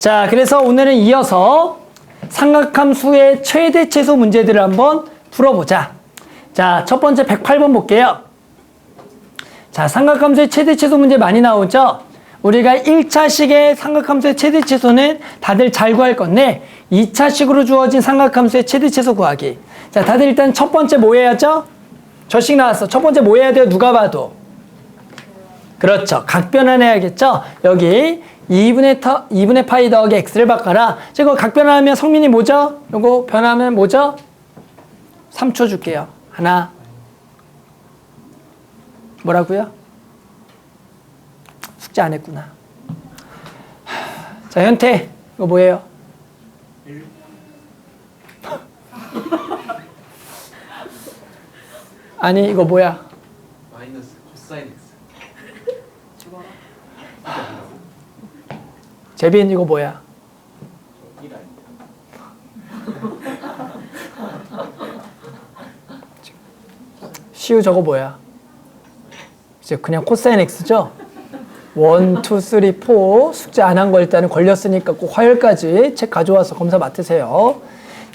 자, 그래서 오늘은 이어서 삼각함수의 최대 최소 문제들을 한번 풀어보자. 자, 첫 번째 108번 볼게요. 자, 삼각함수의 최대 최소 문제 많이 나오죠? 우리가 1차식의 삼각함수의 최대 최소는 다들 잘 구할 건데 2차식으로 주어진 삼각함수의 최대 최소 구하기. 자, 다들 일단 첫 번째 뭐 해야죠? 저식 나왔어. 첫 번째 뭐 해야 돼요? 누가 봐도. 그렇죠. 각변환해야겠죠? 여기 2분의 파이 더하기 x를 바꿔라. 이거 각변환하면 성민이 뭐죠? 요거 변하면 뭐죠? 3초 줄게요. 하나. 뭐라고요? 숙제 안 했구나. 자, 현태. 이거 뭐예요? 1. 아니, 이거 뭐야? 마이너스 코사인 x. 재빈, 이거 뭐야? 1 아닙니다. 시우 저거 뭐야? 이제 그냥 코사인 x죠? 1, 2, 3, 4 숙제 안 한 거 일단은 걸렸으니까 꼭 화요일까지 책 가져와서 검사 맡으세요.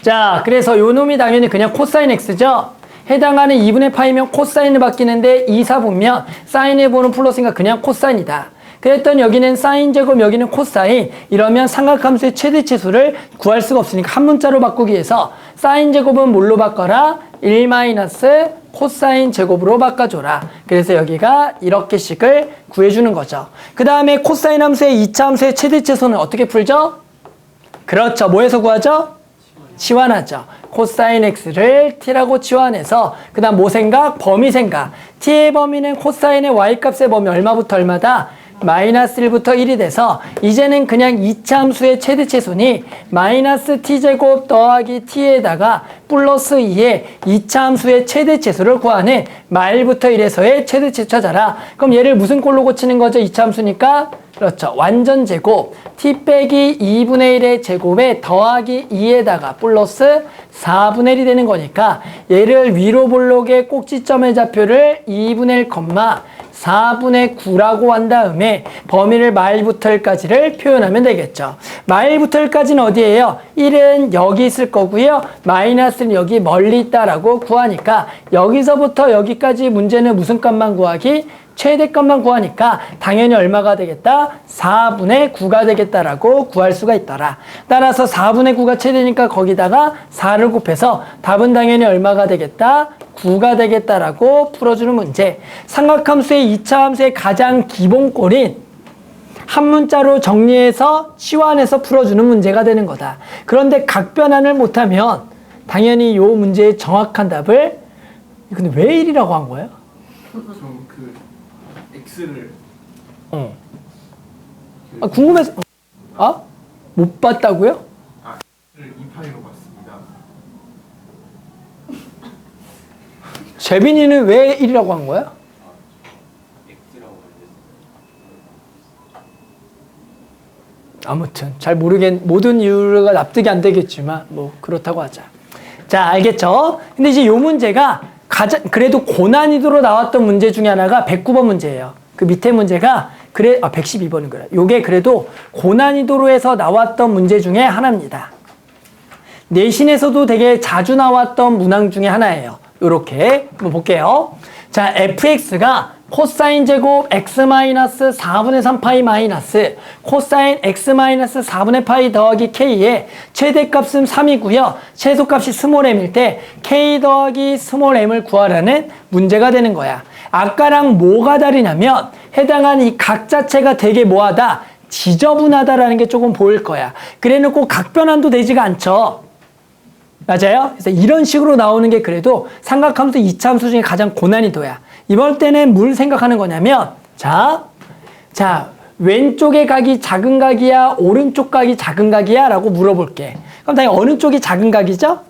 자, 그래서 요 놈이 당연히 그냥 코사인 x죠? 해당하는 2분의 파이면 코사인을 바뀌는데 2, 4 보면 사인을 보는 플러스니까 그냥 코사인이다. 그랬더니 여기는 사인 제곱, 여기는 코사인. 이러면 삼각함수의 최대 치수를 구할 수가 없으니까 한 문자로 바꾸기 위해서 사인 제곱은 뭘로 바꿔라? 1 마이너스 코사인 제곱으로 바꿔줘라. 그래서 여기가 이렇게씩을 구해주는 거죠. 그 다음에 코사인 함수의 2차 함수의 최대 치수는 어떻게 풀죠? 그렇죠. 뭐에서 구하죠? 치환하죠. 코사인 x를 t라고 치환해서 그 다음 뭐 생각? 범위 생각. t의 범위는 코사인의 y값의 범위 얼마부터 얼마다? 마이너스 1부터 1이 돼서 이제는 그냥 2차 함수의 최대 최소니 마이너스 t제곱 더하기 t에다가 플러스 2의 2차 함수의 최대 최소를 구하는 마일부터 1에서의 최대 최소 찾아라. 그럼 얘를 무슨 꼴로 고치는 거죠? 2차 함수니까 그렇죠. 완전 제곱 t 빼기 2분의 1의 제곱에 더하기 2에다가 플러스 4분의 1이 되는 거니까 얘를 위로 볼록의 꼭지점의 좌표를 2분의 1, 4분의 9라고 한 다음에 범위를 마일부터 1까지를 표현하면 되겠죠. 마일부터 1까지는 어디예요? 1은 여기 있을 거고요. 마이너스는 여기 멀리 있다라고 구하니까 여기서부터 여기까지 문제는 무슨 값만 구하기? 최대값만 구하니까 당연히 얼마가 되겠다? 4분의 9가 되겠다라고 구할 수가 있더라. 따라서 4분의 9가 최대니까 거기다가 4를 곱해서 답은 당연히 얼마가 되겠다? 9가 되겠다라고 풀어주는 문제. 삼각함수의 2차 함수의 가장 기본꼴인 한 문자로 정리해서 치환해서 풀어주는 문제가 되는 거다. 그런데 각변환을 못하면 당연히 이 문제의 정확한 답을 근데 왜 1이라고 한 거예요? 저그 x를 궁금해서 못 봤다고요? x를 2파이로 봤습니다. 재빈이는 왜 1이라고 한 거야? x라고 아무튼 잘 모든 이유가 납득이 안 되겠지만 뭐 그렇다고 하자. 자, 알겠죠? 근데 이제 요 문제가 그래도 고난이도로 나왔던 문제 중에 하나가 109번 문제예요. 그 밑에 문제가 112번인 거야. 요게 그래도 고난이도로 해서 나왔던 문제 중에 하나입니다. 내신에서도 되게 자주 나왔던 문항 중에 하나예요. 요렇게 한번 볼게요. 자, fx가 코사인 제곱 x-4분의 3파이 마이너스 코사인 x-4분의 파이 더하기 k의 최대값은 3이고요. 최소값이 스몰 m일 때 k 더하기 스몰 m을 구하라는 문제가 되는 거야. 아까랑 뭐가 다르냐면 해당하는 이 각 자체가 되게 뭐하다? 지저분하다라는 게 조금 보일 거야. 그래놓고 각변환도 되지가 않죠. 맞아요? 그래서 이런 식으로 나오는 게 그래도 삼각함수 2차 함수 중에 가장 고난이도야. 이번 때는 뭘 생각하는 거냐면 자, 왼쪽의 각이 작은 각이야? 오른쪽 각이 작은 각이야? 라고 물어볼게. 그럼 당연히 어느 쪽이 작은 각이죠?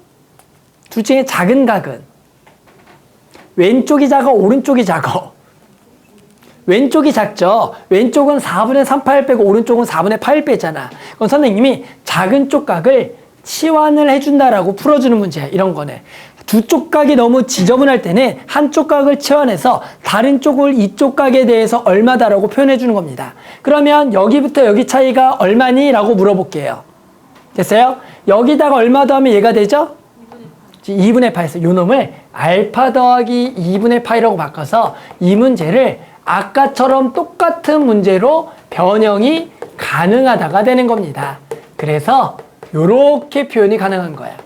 둘 중에 작은 각은 왼쪽이 작아? 오른쪽이 작아? 왼쪽이 작죠? 왼쪽은 4분의 3파일 빼고 오른쪽은 4분의 8 빼잖아. 그럼 선생님이 작은 쪽 각을 치환을 해준다라고 풀어주는 문제야. 이런 거네. 두 쪽 각이 너무 지저분할 때는 한쪽 각을 치환해서 다른 쪽을 이쪽 각에 대해서 얼마다라고 표현해 주는 겁니다. 그러면 여기부터 여기 차이가 얼마니? 라고 물어볼게요. 됐어요? 여기다가 얼마 더하면 얘가 되죠? 2분의 파이에서 요 놈을 알파 더하기 2분의 파이라고 바꿔서 이 문제를 아까처럼 똑같은 문제로 변형이 가능하다가 되는 겁니다. 그래서 요렇게 표현이 가능한 거야.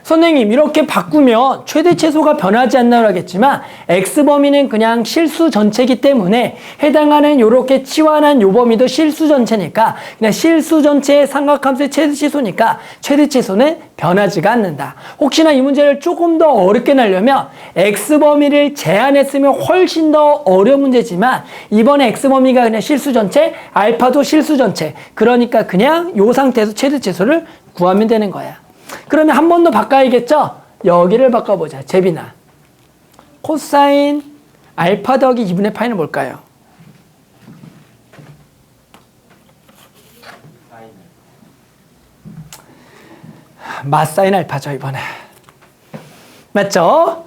선생님 이렇게 바꾸면 최대 최소가 변하지 않나요? 하겠지만 x범위는 그냥 실수 전체이기 때문에 해당하는 요렇게 치환한 요 범위도 실수 전체니까 그냥 실수 전체의 삼각함수의 최대 최소니까 최대 최소는 변하지가 않는다. 혹시나 이 문제를 조금 더 어렵게 내려면 x범위를 제한했으면 훨씬 더 어려운 문제지만 이번에 x범위가 그냥 실수 전체, 알파도 실수 전체, 그러니까 그냥 요 상태에서 최대 최소를 구하면 되는 거야. 그러면 한 번 더 바꿔야겠죠? 여기를 바꿔보자. 재빈아. 코사인 알파 더하기 2분의 파이는 뭘까요? 마사인 알파죠, 이번에. 맞죠?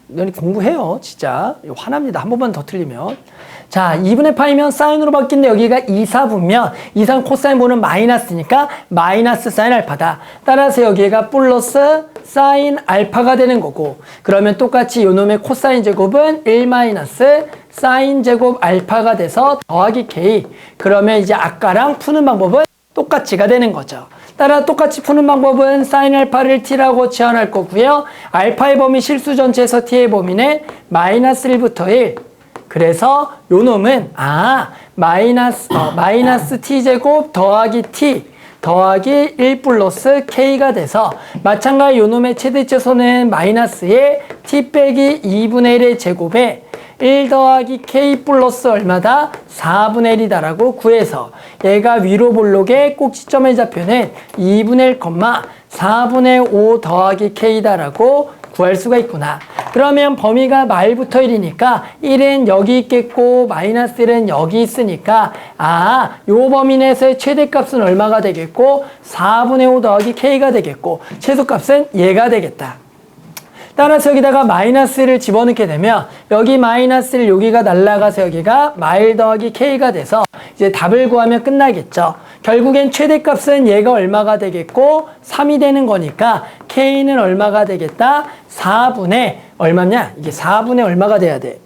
너희 공부해요, 진짜. 이거 화납니다. 한 번만 더 틀리면. 자, 2분의 파이면 사인으로 바뀐데 여기가 2, 4분면 2, 3 코사인 보는 마이너스니까 마이너스 사인 알파다. 따라서 여기가 플러스 사인 알파가 되는 거고, 그러면 똑같이 요놈의 코사인 제곱은 1 마이너스 사인 제곱 알파가 돼서 더하기 k. 그러면 이제 아까랑 푸는 방법은 똑같이가 되는 거죠. 따라 똑같이 푸는 방법은 사인 알파를 t라고 치환할 거고요. 알파의 범위 실수 전체에서 t의 범위는 마이너스 1부터 1. 그래서 요 놈은 마이너스 t제곱 더하기 t 더하기 1 플러스 k가 돼서 마찬가지 요 놈의 최대치소는 마이너스에 t 빼기 2분의 1의 제곱에 1 더하기 k 플러스 얼마다? 4분의 1이다라고 구해서 얘가 위로 볼록의 꼭지점의 좌표는 2분의 1, 4분의 5 더하기 k다라고 구할 수가 있구나. 그러면 범위가 말부터 1이니까 1은 여기 있겠고 마이너스 1은 여기 있으니까 요 범위 내에서의 최대값은 얼마가 되겠고 4분의 5 더하기 k가 되겠고 최소값은 얘가 되겠다. 따라서 여기다가 마이너스를 집어넣게 되면 여기 마이너스를 여기가 날라가서 여기가 마일 더하기 k가 돼서 이제 답을 구하면 끝나겠죠. 결국엔 최대값은 얘가 얼마가 되겠고 3이 되는 거니까 k는 얼마가 되겠다? 4분의 얼마냐? 이게 4분의 얼마가 돼야 돼?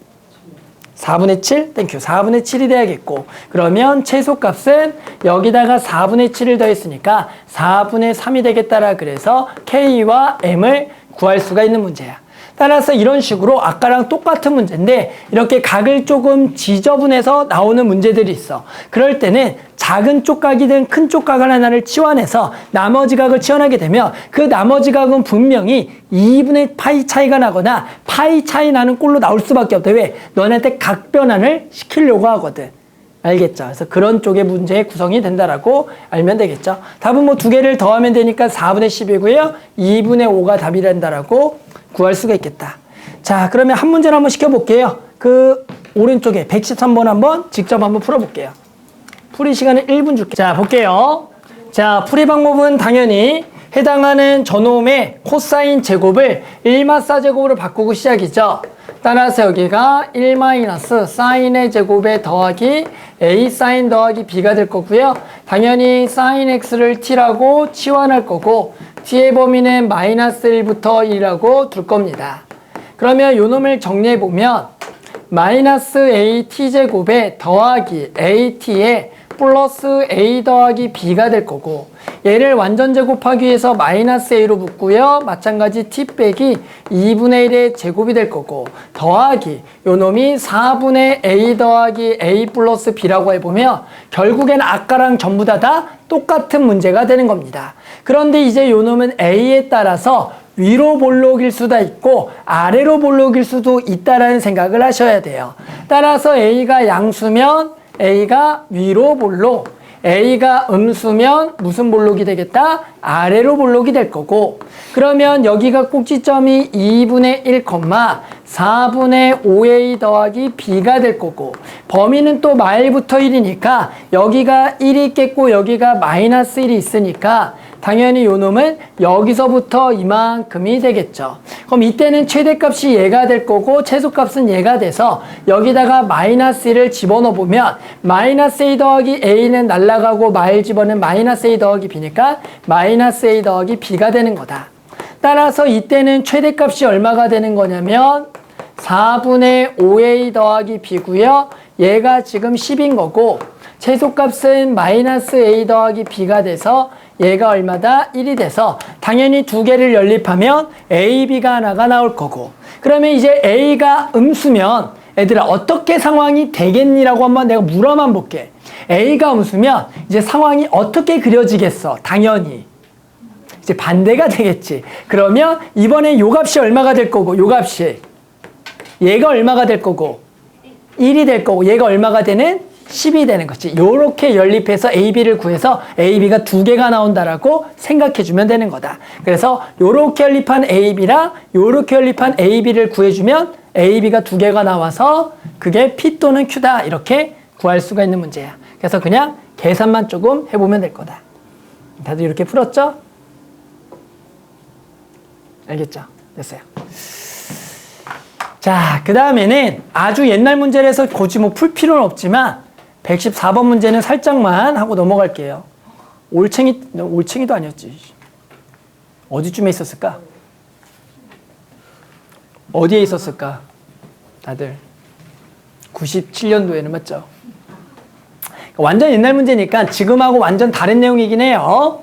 4분의 7? 땡큐. 4분의 7이 돼야겠고, 그러면 최소값은 여기다가 4분의 7을 더했으니까 4분의 3이 되겠다라. 그래서 k와 m을 구할 수가 있는 문제야. 따라서 이런 식으로 아까랑 똑같은 문제인데 이렇게 각을 조금 지저분해서 나오는 문제들이 있어. 그럴 때는 작은 쪽각이든 큰 쪽각을 하나를 치환해서 나머지 각을 치환하게 되면 그 나머지 각은 분명히 2분의 파이 차이가 나거나 파이 차이 나는 꼴로 나올 수밖에 없다. 왜? 너네한테 각 변환을 시키려고 하거든. 알겠죠? 그래서 그런 쪽의 문제의 구성이 된다라고 알면 되겠죠? 답은 뭐 두 개를 더하면 되니까 4분의 10이고요. 2분의 5가 답이 된다라고 구할 수가 있겠다. 자, 그러면 한 문제를 한번 시켜볼게요. 그 오른쪽에 113번 한번 직접 한번 풀어볼게요. 풀이 시간은 1분 줄게. 자, 볼게요. 자, 풀이 방법은 당연히 해당하는 저놈의 코사인 제곱을 1마사 제곱으로 바꾸고 시작이죠. 따라서 여기가 1 마이너스 사인의 제곱에 더하기 a 사인 더하기 b가 될 거고요. 당연히 사인 x를 t라고 치환할 거고 t의 범위는 마이너스 1부터 1이라고 둘 겁니다. 그러면 요 놈을 정리해 보면 마이너스 a t제곱에 더하기 a t에 플러스 a 더하기 b가 될 거고, 얘를 완전 제곱하기 위해서 마이너스 a로 붙고요. 마찬가지 t 빼기 2분의 1의 제곱이 될 거고, 더하기 요 놈이 4분의 a 더하기 a 플러스 b라고 해보면 결국엔 아까랑 전부 다 똑같은 문제가 되는 겁니다. 그런데 이제 요 놈은 a에 따라서 위로 볼록일 수도 있고 아래로 볼록일 수도 있다라는 생각을 하셔야 돼요. 따라서 a가 양수면 a가 위로 볼록, a가 음수면 무슨 볼록이 되겠다? 아래로 볼록이 될 거고, 그러면 여기가 꼭지점이 2분의 1, 4분의 5a 더하기 b가 될 거고, 범위는 또 마일부터 1이니까 여기가 1이 있겠고 여기가 마이너스 1이 있으니까 당연히 요 놈은 여기서부터 이만큼이 되겠죠. 그럼 이때는 최대값이 얘가 될 거고 최소값은 얘가 돼서 여기다가 마이너스 1을 집어넣어 보면 마이너스 a 더하기 a는 날라가고 마일 집어는 마이너스 a 더하기 b니까 마이너스 a 더하기 b가 되는 거다. 따라서 이때는 최대값이 얼마가 되는 거냐면 4분의 5a 더하기 b고요. 얘가 지금 10인 거고 최소값은 마이너스 a 더하기 b가 돼서 얘가 얼마다? 1이 돼서 당연히 두 개를 연립하면 a, b가 하나가 나올 거고 그러면 이제 a가 음수면 얘들아 어떻게 상황이 되겠니라고 한번 내가 물어만 볼게. a가 음수면 이제 상황이 어떻게 그려지겠어? 당연히 이제 반대가 되겠지. 그러면 이번에 요 값이 얼마가 될 거고 요 값이 얘가 얼마가 될 거고 1이 될 거고 얘가 얼마가 되는? 10이 되는 거지. 요렇게 연립해서 A, B를 구해서 A, B가 두 개가 나온다라고 생각해 주면 되는 거다. 그래서 요렇게 연립한 A, B랑 요렇게 연립한 A, B를 구해주면 A, B가 두 개가 나와서 그게 P 또는 Q다. 이렇게 구할 수가 있는 문제야. 그래서 그냥 계산만 조금 해보면 될 거다. 다들 이렇게 풀었죠? 알겠죠? 됐어요. 자, 그 다음에는 아주 옛날 문제를 해서 굳이 뭐 풀 필요는 없지만 114번 문제는 살짝만 하고 넘어갈게요. 올챙이도 아니었지. 어디쯤에 있었을까? 어디에 있었을까? 다들 97년도에는 맞죠? 완전 옛날 문제니까 지금하고 완전 다른 내용이긴 해요.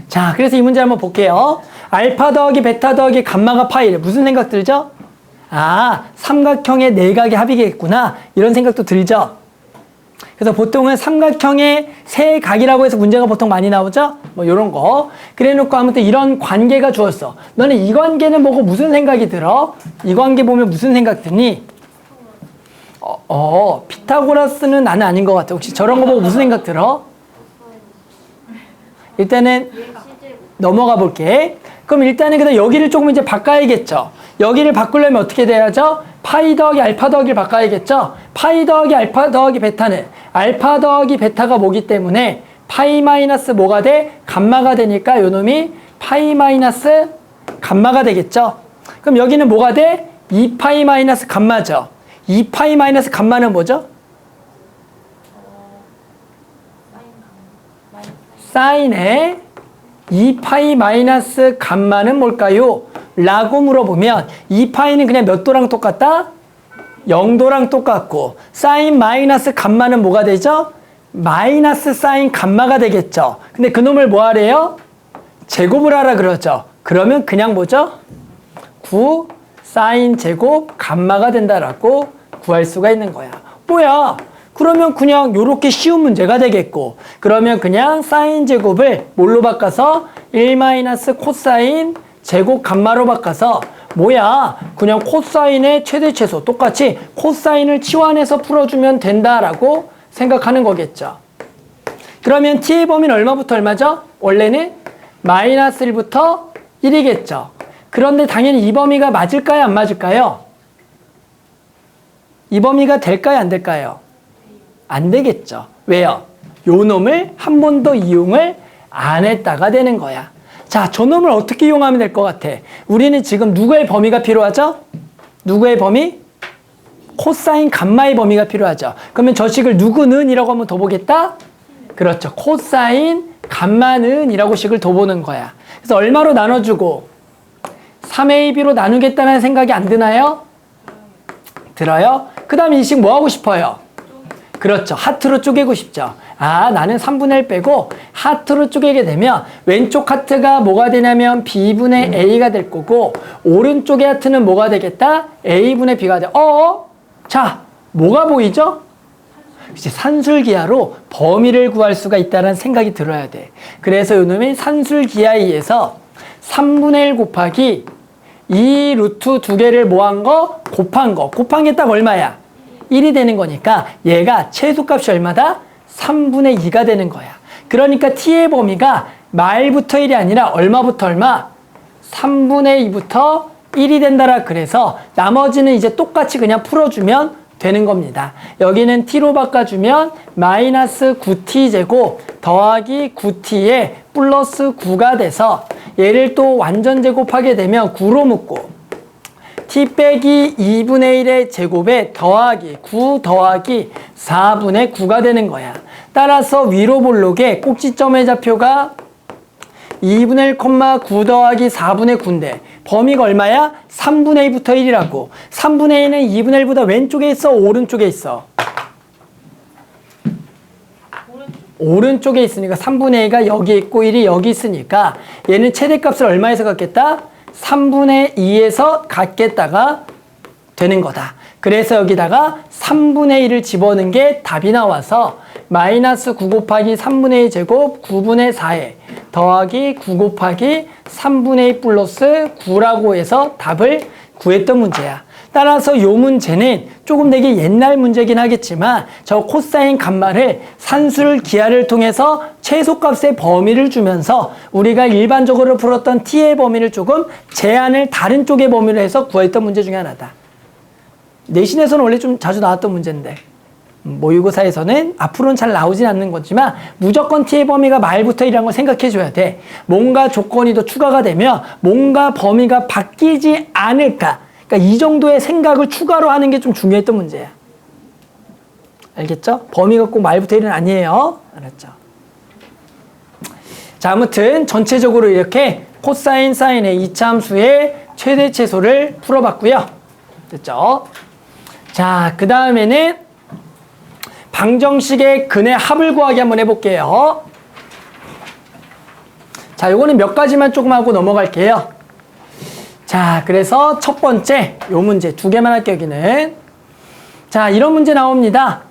자, 그래서 이 문제 한번 볼게요. 알파 더하기 베타 더하기 감마가 파이래. 무슨 생각 들죠? 아, 삼각형의 내각의 합이겠구나. 이런 생각도 들죠? 그래서 보통은 삼각형의 세 각이라고 해서 문제가 보통 많이 나오죠? 뭐 요런 거. 그래 놓고 아무튼 이런 관계가 주었어. 너는 이 관계는 보고 무슨 생각이 들어? 이 관계 보면 무슨 생각 드니? 피타고라스는 나는 아닌 것 같아. 혹시 저런 거 보고 무슨 생각 들어? 일단은 넘어가 볼게. 그럼 일단은 그다음 여기를 조금 이제 바꿔야겠죠. 여기를 바꾸려면 어떻게 돼야죠? 파이 더하기 알파 더하기를 바꿔야겠죠? 파이 더하기 알파 더하기 베타는 알파 더하기 베타가 뭐기 때문에 파이 마이너스 뭐가 돼? 감마가 되니까 요놈이 파이 마이너스 감마가 되겠죠? 그럼 여기는 뭐가 돼? 2파이 마이너스 감마죠? 2파이 마이너스 감마는 뭐죠? 사인의 2파이 마이너스 감마는 뭘까요? 라고 물어보면 2파이는 그냥 몇 도랑 똑같다? 0도랑 똑같고 사인 마이너스 감마는 뭐가 되죠? 마이너스 사인 감마가 되겠죠. 근데 그놈을 뭐 하래요? 제곱을 하라 그러죠. 그러면 그냥 뭐죠? 9 사인 제곱 감마가 된다라고 구할 수가 있는 거야. 뭐야? 그러면 그냥 요렇게 쉬운 문제가 되겠고 그러면 그냥 사인 제곱을 뭘로 바꿔서 1 마이너스 코사인 제곱 감마로 바꿔서 뭐야? 그냥 코사인의 최대 최소 똑같이 코사인을 치환해서 풀어주면 된다라고 생각하는 거겠죠. 그러면 t의 범위는 얼마부터 얼마죠? 원래는 마이너스 1부터 1이겠죠. 그런데 당연히 이 범위가 맞을까요? 안 맞을까요? 이 범위가 될까요? 안 될까요? 안 되겠죠. 왜요? 요 놈을 한 번도 이용을 안 했다가 되는 거야. 자, 저놈을 어떻게 이용하면 될 것 같아? 우리는 지금 누구의 범위가 필요하죠? 누구의 범위? 코사인 감마의 범위가 필요하죠. 그러면 저 식을 누구는 이라고 한번 더 보겠다? 그렇죠. 코사인 감마는 이라고 식을 더 보는 거야. 그래서 얼마로 나눠주고 3AB로 나누겠다는 생각이 안 드나요? 들어요? 그 다음에 이 식 뭐 하고 싶어요? 그렇죠. 하트로 쪼개고 싶죠. 아, 나는 3분의 1 빼고 하트로 쪼개게 되면 왼쪽 하트가 뭐가 되냐면 B분의 A가 될 거고 오른쪽의 하트는 뭐가 되겠다? A분의 B가 돼. 자, 뭐가 보이죠? 이제 산술기하로 범위를 구할 수가 있다는 생각이 들어야 돼. 그래서 요놈이 산술기하에 의해서 3분의 1 곱하기 이 루트 두 개를 뭐 한 거? 곱한 거. 곱한 게 딱 얼마야? 1이 되는 거니까 얘가 최소값이 얼마다? 3분의 2가 되는 거야. 그러니까 t의 범위가 말부터 1이 아니라 얼마부터 얼마? 3분의 2부터 1이 된다라 그래서 나머지는 이제 똑같이 그냥 풀어주면 되는 겁니다. 여기는 t로 바꿔주면 마이너스 9t 제곱 더하기 9t에 플러스 9가 돼서 얘를 또 완전 제곱하게 되면 9로 묶고 t 빼기 2분의 1의 제곱에 더하기 9 더하기 4분의 9가 되는 거야. 따라서 위로 볼록의 꼭지점의 좌표가 2분의 1,9 더하기 4분의 9인데 범위가 얼마야? 3분의 2부터 1이라고. 3분의 1은 2분의 1보다 왼쪽에 있어? 오른쪽에 있어? 오른쪽에 있으니까 3분의 2가 여기 있고 1이 여기 있으니까 얘는 최대값을 얼마에서 갖겠다? 3분의 2에서 갖겠다가 되는 거다. 그래서 여기다가 3분의 1을 집어넣은 게 답이 나와서 마이너스 9 곱하기 3분의 2 제곱 9분의 4에 더하기 9 곱하기 3분의 2 플러스 9라고 해서 답을 구했던 문제야. 따라서 이 문제는 조금 되게 옛날 문제긴 하겠지만 저 코사인 값말을 산술 기하를 통해서 최소값의 범위를 주면서 우리가 일반적으로 풀었던 t의 범위를 조금 제한을 다른 쪽의 범위로 해서 구했던 문제 중에 하나다. 내신에서는 원래 좀 자주 나왔던 문제인데 모의고사에서는 앞으로는 잘 나오진 않는 거지만 무조건 t의 범위가 말부터 이라는 걸 생각해 줘야 돼. 뭔가 조건이 더 추가가 되면 뭔가 범위가 바뀌지 않을까. 그러니까 이 정도의 생각을 추가로 하는 게 좀 중요했던 문제야. 알겠죠? 범위가 꼭 말부터 1은 아니에요. 알았죠? 자, 아무튼 전체적으로 이렇게 코사인, 사인의 이차함수의 최대 최소를 풀어봤고요. 됐죠? 자, 그 다음에는 방정식의 근의 합을 구하기 한번 해볼게요. 자, 요거는 몇 가지만 조금 하고 넘어갈게요. 자, 그래서 첫 번째 요 문제 두 개만 할게요. 여기는 자, 이런 문제 나옵니다.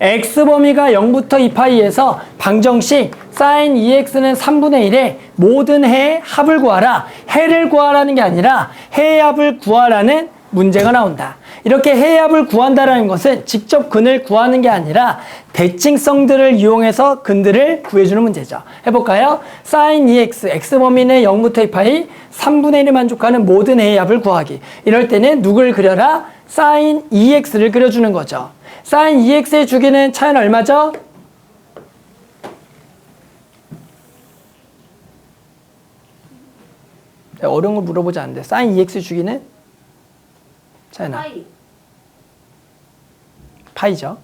x 범위가 0부터 2파이에서 방정식 sin 2x는 3분의 1에 모든 해의 합을 구하라. 해를 구하라는 게 아니라 해의 합을 구하라는 문제가 나온다. 이렇게 해의 합을 구한다라는 것은 직접 근을 구하는 게 아니라 대칭성들을 이용해서 근들을 구해주는 문제죠. 해볼까요? sin 2x, x범위는 0부터 2파이 3분의 1을 만족하는 모든 해의 합을 구하기. 이럴 때는 누굴 그려라? sin 2x를 그려주는 거죠. sin 2x의 주기는 차이는 얼마죠? 어려운 걸 물어보지 않는데 sin 2x 주기는 차이나 파이죠.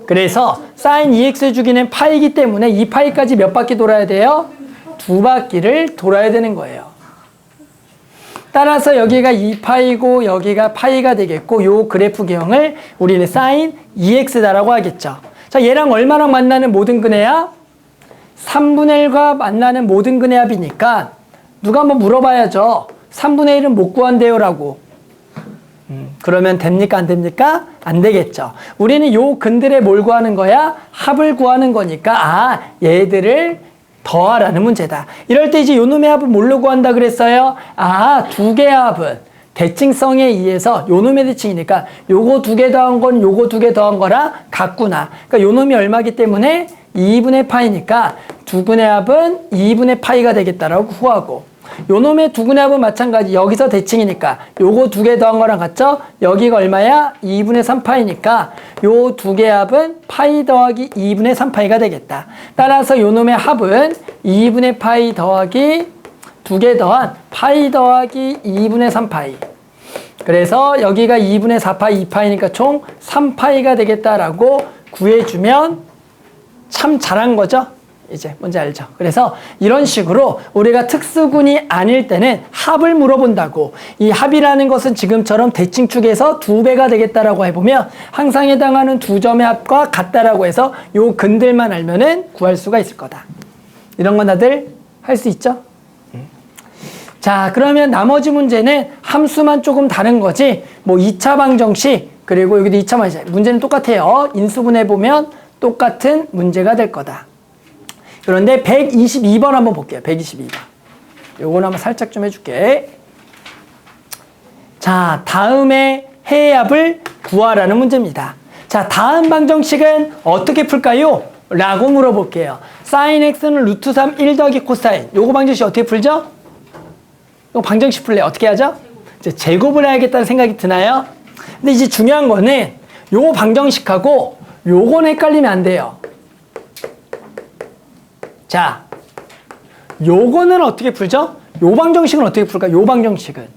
그래서 sin 2x의 주기는 파이기 때문에 이 파이까지 몇 바퀴 돌아야 돼요? 두 바퀴를 돌아야 되는 거예요. 따라서 여기가 2파이고 여기가 파이가 되겠고 요 그래프 기형을 우리는 sin 2x다라고 하겠죠. 자, 얘랑 얼마랑 만나는 모든 근의 합? 3분의 1과 만나는 모든 근의 합이니까 누가 한번 물어봐야죠. 3분의 1은 못 구한대요 라고. 그러면 됩니까? 안 됩니까? 안 되겠죠. 우리는 요 근들에 뭘 구하는 거야? 합을 구하는 거니까 얘들을 더하라는 문제다. 이럴 때 이제 요 놈의 합을 뭘로 구한다 그랬어요? 두 개의 합은 대칭성에 의해서 요 놈의 대칭이니까 요거 두 개 더한 건 요거 두 개 더한 거랑 같구나. 그러니까 요 놈이 얼마기 때문에 2분의 파이니까 두 근의 합은 2분의 파이가 되겠다라고 구하고 요 놈의 두 근의 합은 마찬가지. 여기서 대칭이니까 요거 두 개 더한 거랑 같죠? 여기가 얼마야? 2분의 3파이니까 요 두 개의 합은 파이 더하기 2분의 3파이가 되겠다. 따라서 요 놈의 합은 2분의 파이 더하기 두 개 더한 파이 더하기 2분의 3파이. 그래서 여기가 2분의 4파이, 2파이니까 총 3파이가 되겠다라고 구해주면 참 잘한 거죠? 이제 뭔지 알죠? 그래서 이런 식으로 우리가 특수군이 아닐 때는 합을 물어본다고. 이 합이라는 것은 지금처럼 대칭축에서 2배가 되겠다라고 해보면 항상 해당하는 두 점의 합과 같다라고 해서 요 근들만 알면은 구할 수가 있을 거다. 이런 건 다들 할 수 있죠? 자, 그러면 나머지 문제는 함수만 조금 다른 거지. 뭐 2차 방정식 그리고 여기도 2차 방정식 문제는 똑같아요. 인수분해 보면 똑같은 문제가 될 거다. 그런데 122번 한번 볼게요. 122번. 요거는 한번 살짝 좀 해줄게. 자, 다음에 해의 합을 구하라는 문제입니다. 자, 다음 방정식은 어떻게 풀까요? 라고 물어볼게요. sin x는 루트 3 1 더하기 코사인. 요거 방정식 어떻게 풀죠? 요거 방정식 풀래 어떻게 하죠? 이제 제곱을 해야겠다는 생각이 드나요? 근데 이제 중요한 거는 요 방정식하고 요건 헷갈리면 안 돼요. 자, 요거는 어떻게 풀죠? 요 방정식은 어떻게 풀까? 요 방정식은.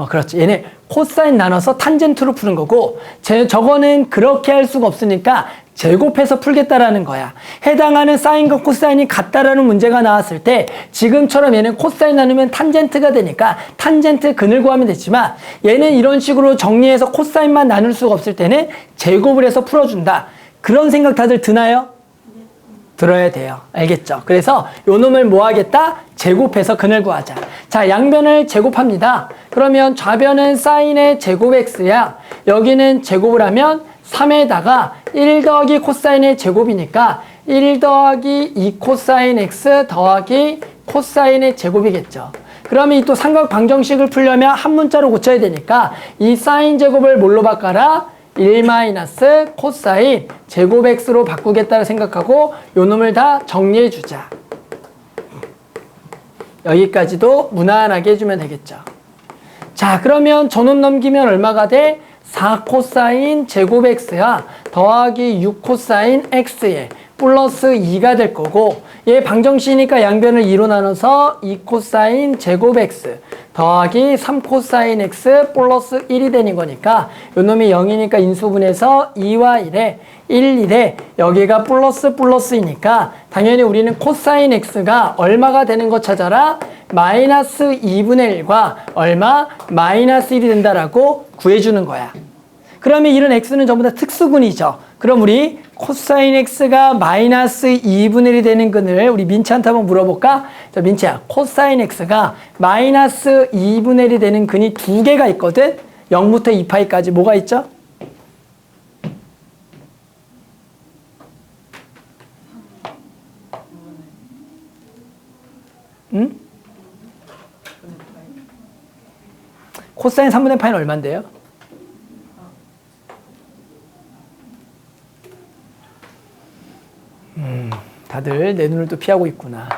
그렇지. 얘네 코사인 나눠서 탄젠트로 푸는 거고, 저거는 그렇게 할 수가 없으니까 제곱해서 풀겠다라는 거야. 해당하는 사인과 코사인이 같다라는 문제가 나왔을 때 지금처럼 얘는 코사인 나누면 탄젠트가 되니까 탄젠트 근을 구하면 됐지만, 얘는 이런 식으로 정리해서 코사인만 나눌 수가 없을 때는 제곱을 해서 풀어준다. 그런 생각 다들 드나요? 들어야 돼요. 알겠죠? 그래서 요 놈을 뭐 하겠다? 제곱해서 근을 구하자. 자, 양변을 제곱합니다. 그러면 좌변은 사인의 제곱 x야. 여기는 제곱을 하면 3에다가 1 더하기 코사인의 제곱이니까 1 더하기 2 코사인 x 더하기 코사인의 제곱이겠죠. 그러면 이 또 삼각 방정식을 풀려면 한 문자로 고쳐야 되니까 이 사인 제곱을 뭘로 바꿔라? 1 마이너스 코사인 제곱 x로 바꾸겠다고 생각하고 요 놈을 다 정리해 주자. 여기까지도 무난하게 해주면 되겠죠. 자, 그러면 저놈 넘기면 얼마가 돼? 4 코사인 제곱 x야 더하기 6 코사인 x에 플러스 2가 될 거고, 얘 방정식이니까 양변을 2로 나눠서 2 코사인 제곱 x 더하기 3 코사인 x 플러스 1이 되는 거니까 요 놈이 0이니까 인수분해서 2와 1에 1, 1에 여기가 플러스이니까 당연히 우리는 코사인 x가 얼마가 되는 거 찾아라? 마이너스 2분의 1과 얼마? 마이너스 1이 된다라고 구해주는 거야. 그러면 이런 x는 전부 다 특수근이죠. 그럼 우리 코사인 x가 마이너스 2분의 1이 되는 근을 우리 민치한테 한번 물어볼까? 자, 민치야, 코사인 x가 마이너스 2분의 1이 되는 근이 두 개가 있거든? 0부터 2파이까지 뭐가 있죠? 응? 코사인 3분의 파이는 얼만데요? 다들 내 눈을 또 피하고 있구나.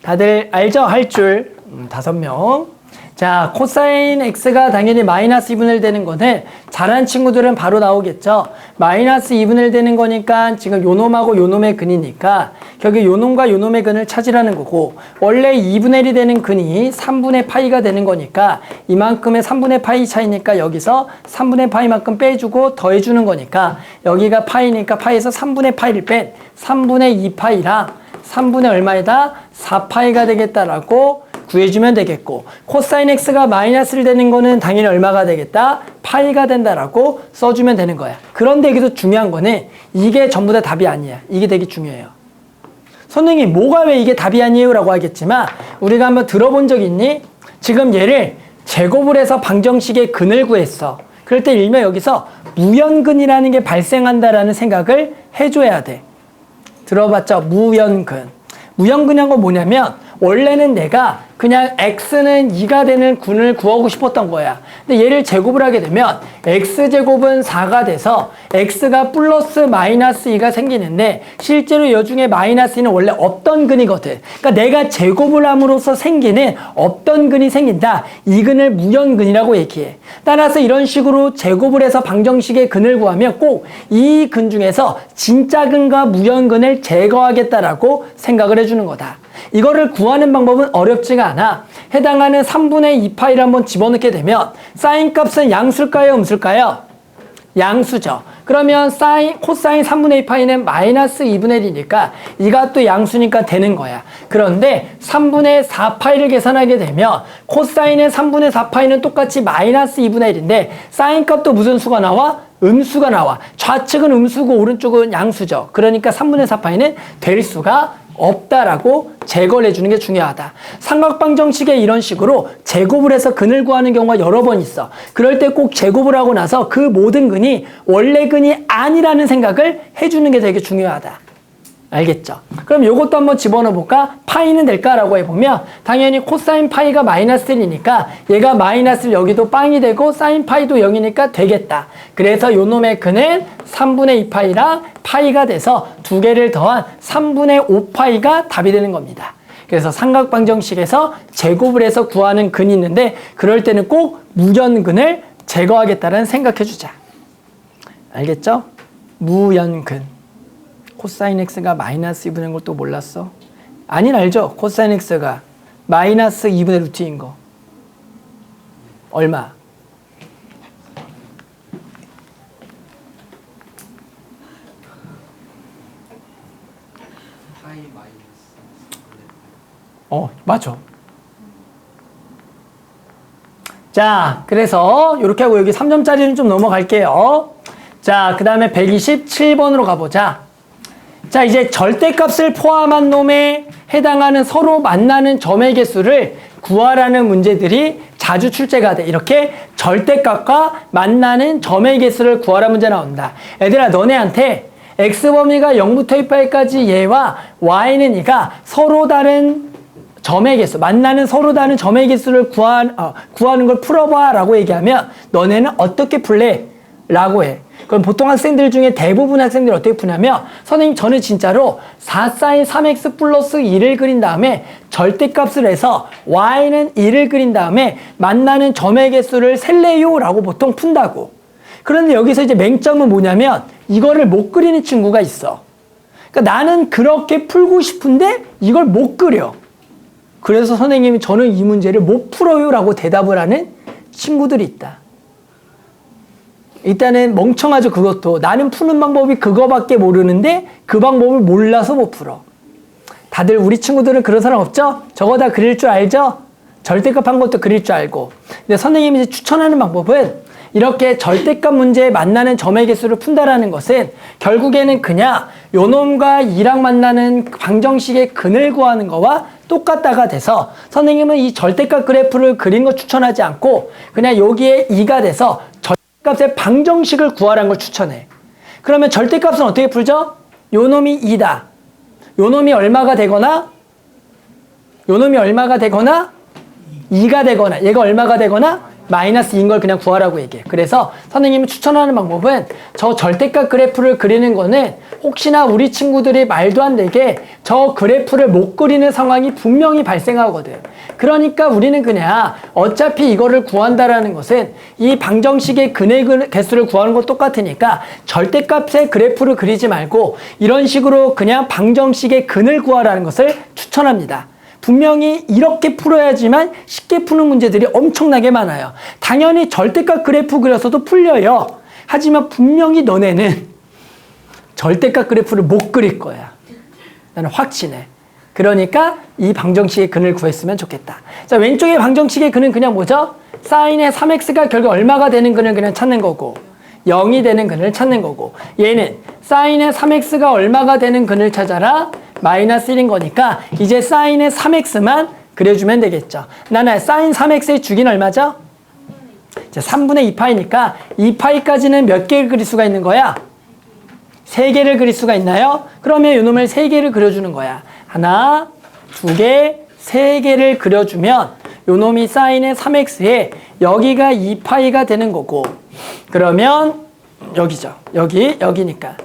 다들 알죠? 할 줄. 5명. 자, 코사인 x가 당연히 마이너스 2분의 1 되는 거는 잘한 친구들은 바로 나오겠죠. 마이너스 2분의 1 되는 거니까 지금 요 놈하고 요 놈의 근이니까 여기 요 놈과 요 놈의 근을 찾으라는 거고, 원래 2분의 1이 되는 근이 3분의 파이가 되는 거니까 이만큼의 3분의 파이 차이니까 여기서 3분의 파이만큼 빼주고 더해주는 거니까 여기가 파이니까 파이에서 3분의 파이를 뺀 3분의 2파이랑 3분의 얼마에다 4파이가 되겠다라고 구해주면 되겠고, 코사인 x가 마이너스를 되는 거는 당연히 얼마가 되겠다? 파이가 된다라고 써주면 되는 거야. 그런데 여기서 중요한 거는 이게 전부 다 답이 아니야. 이게 되게 중요해요. 선생님, 뭐가 왜 이게 답이 아니에요? 라고 하겠지만 우리가 한번 들어본 적 있니? 지금 얘를 제곱을 해서 방정식의 근을 구했어. 그럴 때 일명 여기서 무연근이라는 게 발생한다라는 생각을 해줘야 돼. 들어봤죠? 무연근. 무연근이란 건 뭐냐면 원래는 내가 그냥 x는 2가 되는 근을 구하고 싶었던 거야. 근데 얘를 제곱을 하게 되면 x제곱은 4가 돼서 x가 플러스 마이너스 2가 생기는데 실제로 이 중에 마이너스 2는 원래 없던 근이거든. 그러니까 내가 제곱을 함으로써 생기는 없던 근이 생긴다. 이 근을 무연근이라고 얘기해. 따라서 이런 식으로 제곱을 해서 방정식의 근을 구하면 꼭 이 근 중에서 진짜 근과 무연근을 제거하겠다라고 생각을 해주는 거다. 이거를 구하는 방법은 어렵지가 않아. 해당하는 3분의 2파이를 한번 집어넣게 되면 사인 값은 양수일까요? 음수일까요? 양수죠. 그러면 코사인 3분의 2파이는 마이너스 2분의 1이니까 이가 또 양수니까 되는 거야. 그런데 3분의 4파이를 계산하게 되면 코사인의 3분의 4파이는 똑같이 마이너스 2분의 1인데 사인 값도 무슨 수가 나와? 음수가 나와. 좌측은 음수고 오른쪽은 양수죠. 그러니까 3분의 4파이는 될 수가 없다라고 제거를 해주는 게 중요하다. 삼각방정식에 이런 식으로 제곱을 해서 근을 구하는 경우가 여러 번 있어. 그럴 때 꼭 제곱을 하고 나서 그 모든 근이 원래 근이 아니라는 생각을 해주는 게 되게 중요하다. 알겠죠? 그럼 요것도 한번 집어넣어 볼까? 파이는 될까라고 해보면 당연히 코사인 파이가 마이너스 1이니까 얘가 마이너스 여기도 빵이 되고 사인 파이도 0이니까 되겠다. 그래서 요 놈의 근은 3분의 2파이랑 파이가 돼서 두 개를 더한 3분의 5파이가 답이 되는 겁니다. 그래서 삼각방정식에서 제곱을 해서 구하는 근이 있는데 그럴 때는 꼭 무연근을 제거하겠다는 생각해 주자. 알겠죠? 무연근. 코사인 x가 마이너스 2분의 걸 또 몰랐어? 아닌 알죠? 코사인 x가 마이너스 2분의 루트인 거. 얼마? 파이 마이너스. 맞아. 자, 그래서 이렇게 하고 여기 3점짜리는 좀 넘어갈게요. 자, 그 다음에 127번으로 가보자. 자, 이제 절대값을 포함한 놈에 해당하는 서로 만나는 점의 개수를 구하라는 문제들이 자주 출제가 돼. 이렇게 절대값과 만나는 점의 개수를 구하라 문제 나온다. 얘들아, 너네한테 x범위가 0부터 2파이까지 얘와 y는 이가 서로 다른 점의 개수, 만나는 서로 다른 점의 개수를 구하는 걸 풀어봐 라고 얘기하면 너네는 어떻게 풀래? 라고 해. 그럼 보통 학생들 중에 대부분 학생들이 어떻게 푸냐면 선생님 저는 진짜로 4sin 3x 플러스 2를 그린 다음에 절대값을 해서 y는 2를 그린 다음에 만나는 점의 개수를 셀래요 라고 보통 푼다고. 그런데 여기서 이제 맹점은 뭐냐면 이거를 못 그리는 친구가 있어. 그러니까 나는 그렇게 풀고 싶은데 이걸 못 그려. 그래서 선생님이 저는 이 문제를 못 풀어요 라고 대답을 하는 친구들이 있다. 일단은 멍청하죠. 그것도 나는 푸는 방법이 그거밖에 모르는데 그 방법을 몰라서 못 풀어. 다들 우리 친구들은 그런 사람 없죠? 저거 다 그릴 줄 알죠? 절대값 한 것도 그릴 줄 알고. 근데 선생님이 이제 추천하는 방법은 이렇게 절대값 문제에 만나는 점의 개수를 푼다라는 것은 결국에는 그냥 요놈과 이랑 만나는 방정식의 근을 구하는 거와 똑같다가 돼서 선생님은 이 절대값 그래프를 그린 거 추천하지 않고 그냥 여기에 2가 돼서 절대값의 방정식을 구하라는 걸 추천해. 그러면 절대값은 어떻게 풀죠? 요놈이 2다. 요놈이 얼마가 되거나 2가 되거나 얘가 얼마가 되거나 마이너스 2인 걸 그냥 구하라고 얘기해. 그래서 선생님이 추천하는 방법은 저 절대값 그래프를 그리는 거는 혹시나 우리 친구들이 말도 안 되게 저 그래프를 못 그리는 상황이 분명히 발생하거든. 그러니까 우리는 그냥 어차피 이거를 구한다라는 것은 이 방정식의 근의 개수를 구하는 것 똑같으니까 절대값의 그래프를 그리지 말고 이런 식으로 그냥 방정식의 근을 구하라는 것을 추천합니다. 분명히 이렇게 풀어야지만 쉽게 푸는 문제들이 엄청나게 많아요. 당연히 절대값 그래프 그려서도 풀려요. 하지만 분명히 너네는 절대값 그래프를 못 그릴 거야. 나는 확신해. 그러니까 이 방정식의 근을 구했으면 좋겠다. 자, 왼쪽의 방정식의 근은 그냥 뭐죠? 사인의 3x가 결국 얼마가 되는 근을 그냥 찾는 거고 0이 되는 근을 찾는 거고 얘는 사인의 3x가 얼마가 되는 근을 찾아라 마이너스 1인 거니까 이제 사인의 3x만 그려주면 되겠죠. 나는 사인 3x의 주기는 얼마죠? 이제 3분의 2파이니까 2파이까지는 몇 개를 그릴 수가 있는 거야? 3개를 그릴 수가 있나요? 그러면 이놈을 3개를 그려주는 거야. 하나, 2개, 3개를 그려주면 요놈이 사인의 3x에 여기가 2파이가 되는 거고 그러면 여기죠. 여기니까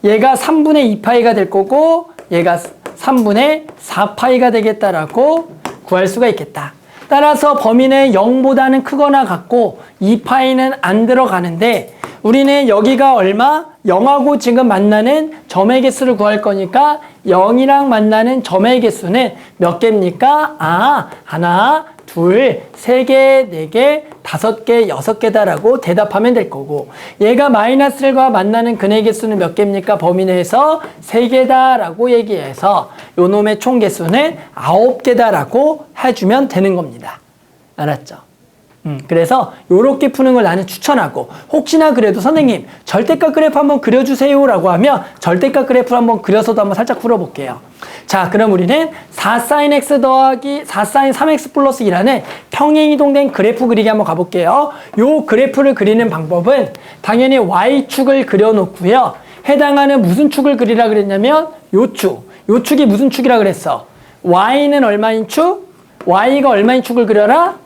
얘가 3분의 2파이가 될 거고 얘가 3분의 4파이가 되겠다라고 구할 수가 있겠다. 따라서 범위는 0보다는 크거나 같고 2파이는 안 들어가는데 우리는 여기가 얼마? 0하고 지금 만나는 점의 개수를 구할 거니까 0이랑 만나는 점의 개수는 몇 개입니까? 하나, 둘, 3개, 4개, 5개, 6개다라고 대답하면 될 거고 얘가 마이너스 1과 만나는 근의 개수는 몇 개입니까? 범위 내에서 3개다라고 얘기해서 요놈의 총 개수는 9개다라고 해주면 되는 겁니다. 알았죠? 그래서 요렇게 푸는 걸 나는 추천하고 혹시나 그래도 선생님 절대값 그래프 한번 그려주세요 라고 하면 절대값 그래프 한번 그려서도 한번 살짝 풀어볼게요. 자, 그럼 우리는 4sin x 더하기 4sin 3x 플러스 2라는 평행이동된 그래프 그리기 한번 가볼게요. 요 그래프를 그리는 방법은 당연히 y축을 그려놓고요. 해당하는 무슨 축을 그리라 그랬냐면 요 축이 무슨 축이라 그랬어? y는 얼마인 축? y가 얼마인 축을 그려라?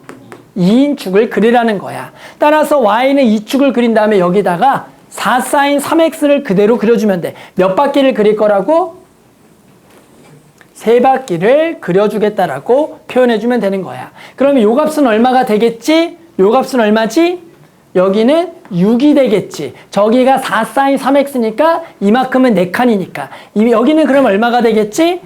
2인 축을 그리라는 거야. 따라서 y는 2축을 그린 다음에 여기다가 4sin 3x를 그대로 그려주면 돼. 몇 바퀴를 그릴 거라고? 3바퀴를 그려주겠다라고 표현해주면 되는 거야. 그러면 요 값은 얼마가 되겠지? 요 값은 얼마지? 여기는 6이 되겠지. 저기가 4 사인 3x니까 이만큼은 4칸이니까. 여기는 그럼 얼마가 되겠지?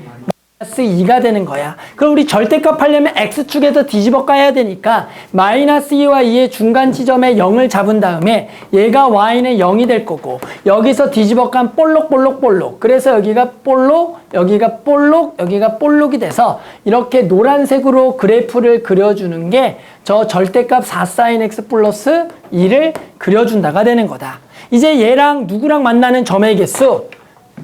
마이너스 2가 되는 거야. 그럼 우리 절대값 하려면 x축에서 뒤집어 까야 되니까 마이너스 2와 2의 중간 지점에 0을 잡은 다음에 얘가 y는 0이 될 거고 여기서 뒤집어 깐 볼록. 그래서 여기가 볼록, 여기가 볼록, 여기가 볼록이 돼서 이렇게 노란색으로 그래프를 그려주는 게 저 절대값 4 사인 x 플러스 2를 그려준다가 되는 거다. 이제 얘랑 누구랑 만나는 점의 개수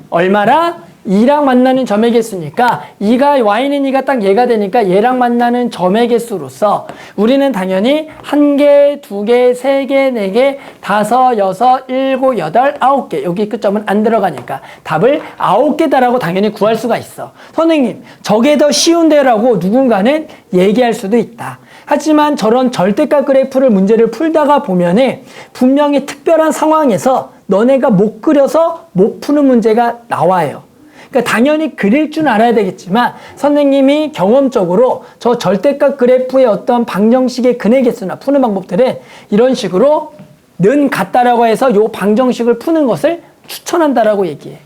얼마라? 2랑 만나는 점의 개수니까 2가 y는 2가 딱 얘가 되니까 얘랑 만나는 점의 개수로서 우리는 당연히 1개, 2개, 3개, 4개, 5, 6, 7, 8, 9개 여기 끝점은 안 들어가니까 답을 9개다라고 당연히 구할 수가 있어. 선생님 저게 더 쉬운데라고 누군가는 얘기할 수도 있다. 하지만 저런 절대값 그래프를 문제를 풀다가 보면은 분명히 특별한 상황에서 너네가 못 그려서 못 푸는 문제가 나와요. 그러니까 당연히 그릴 줄 알아야 되겠지만 선생님이 경험적으로 저 절대값 그래프의 어떤 방정식의 근의 개수나 푸는 방법들은 이런 식으로 는 같다라고 해서 요 방정식을 푸는 것을 추천한다라고 얘기해.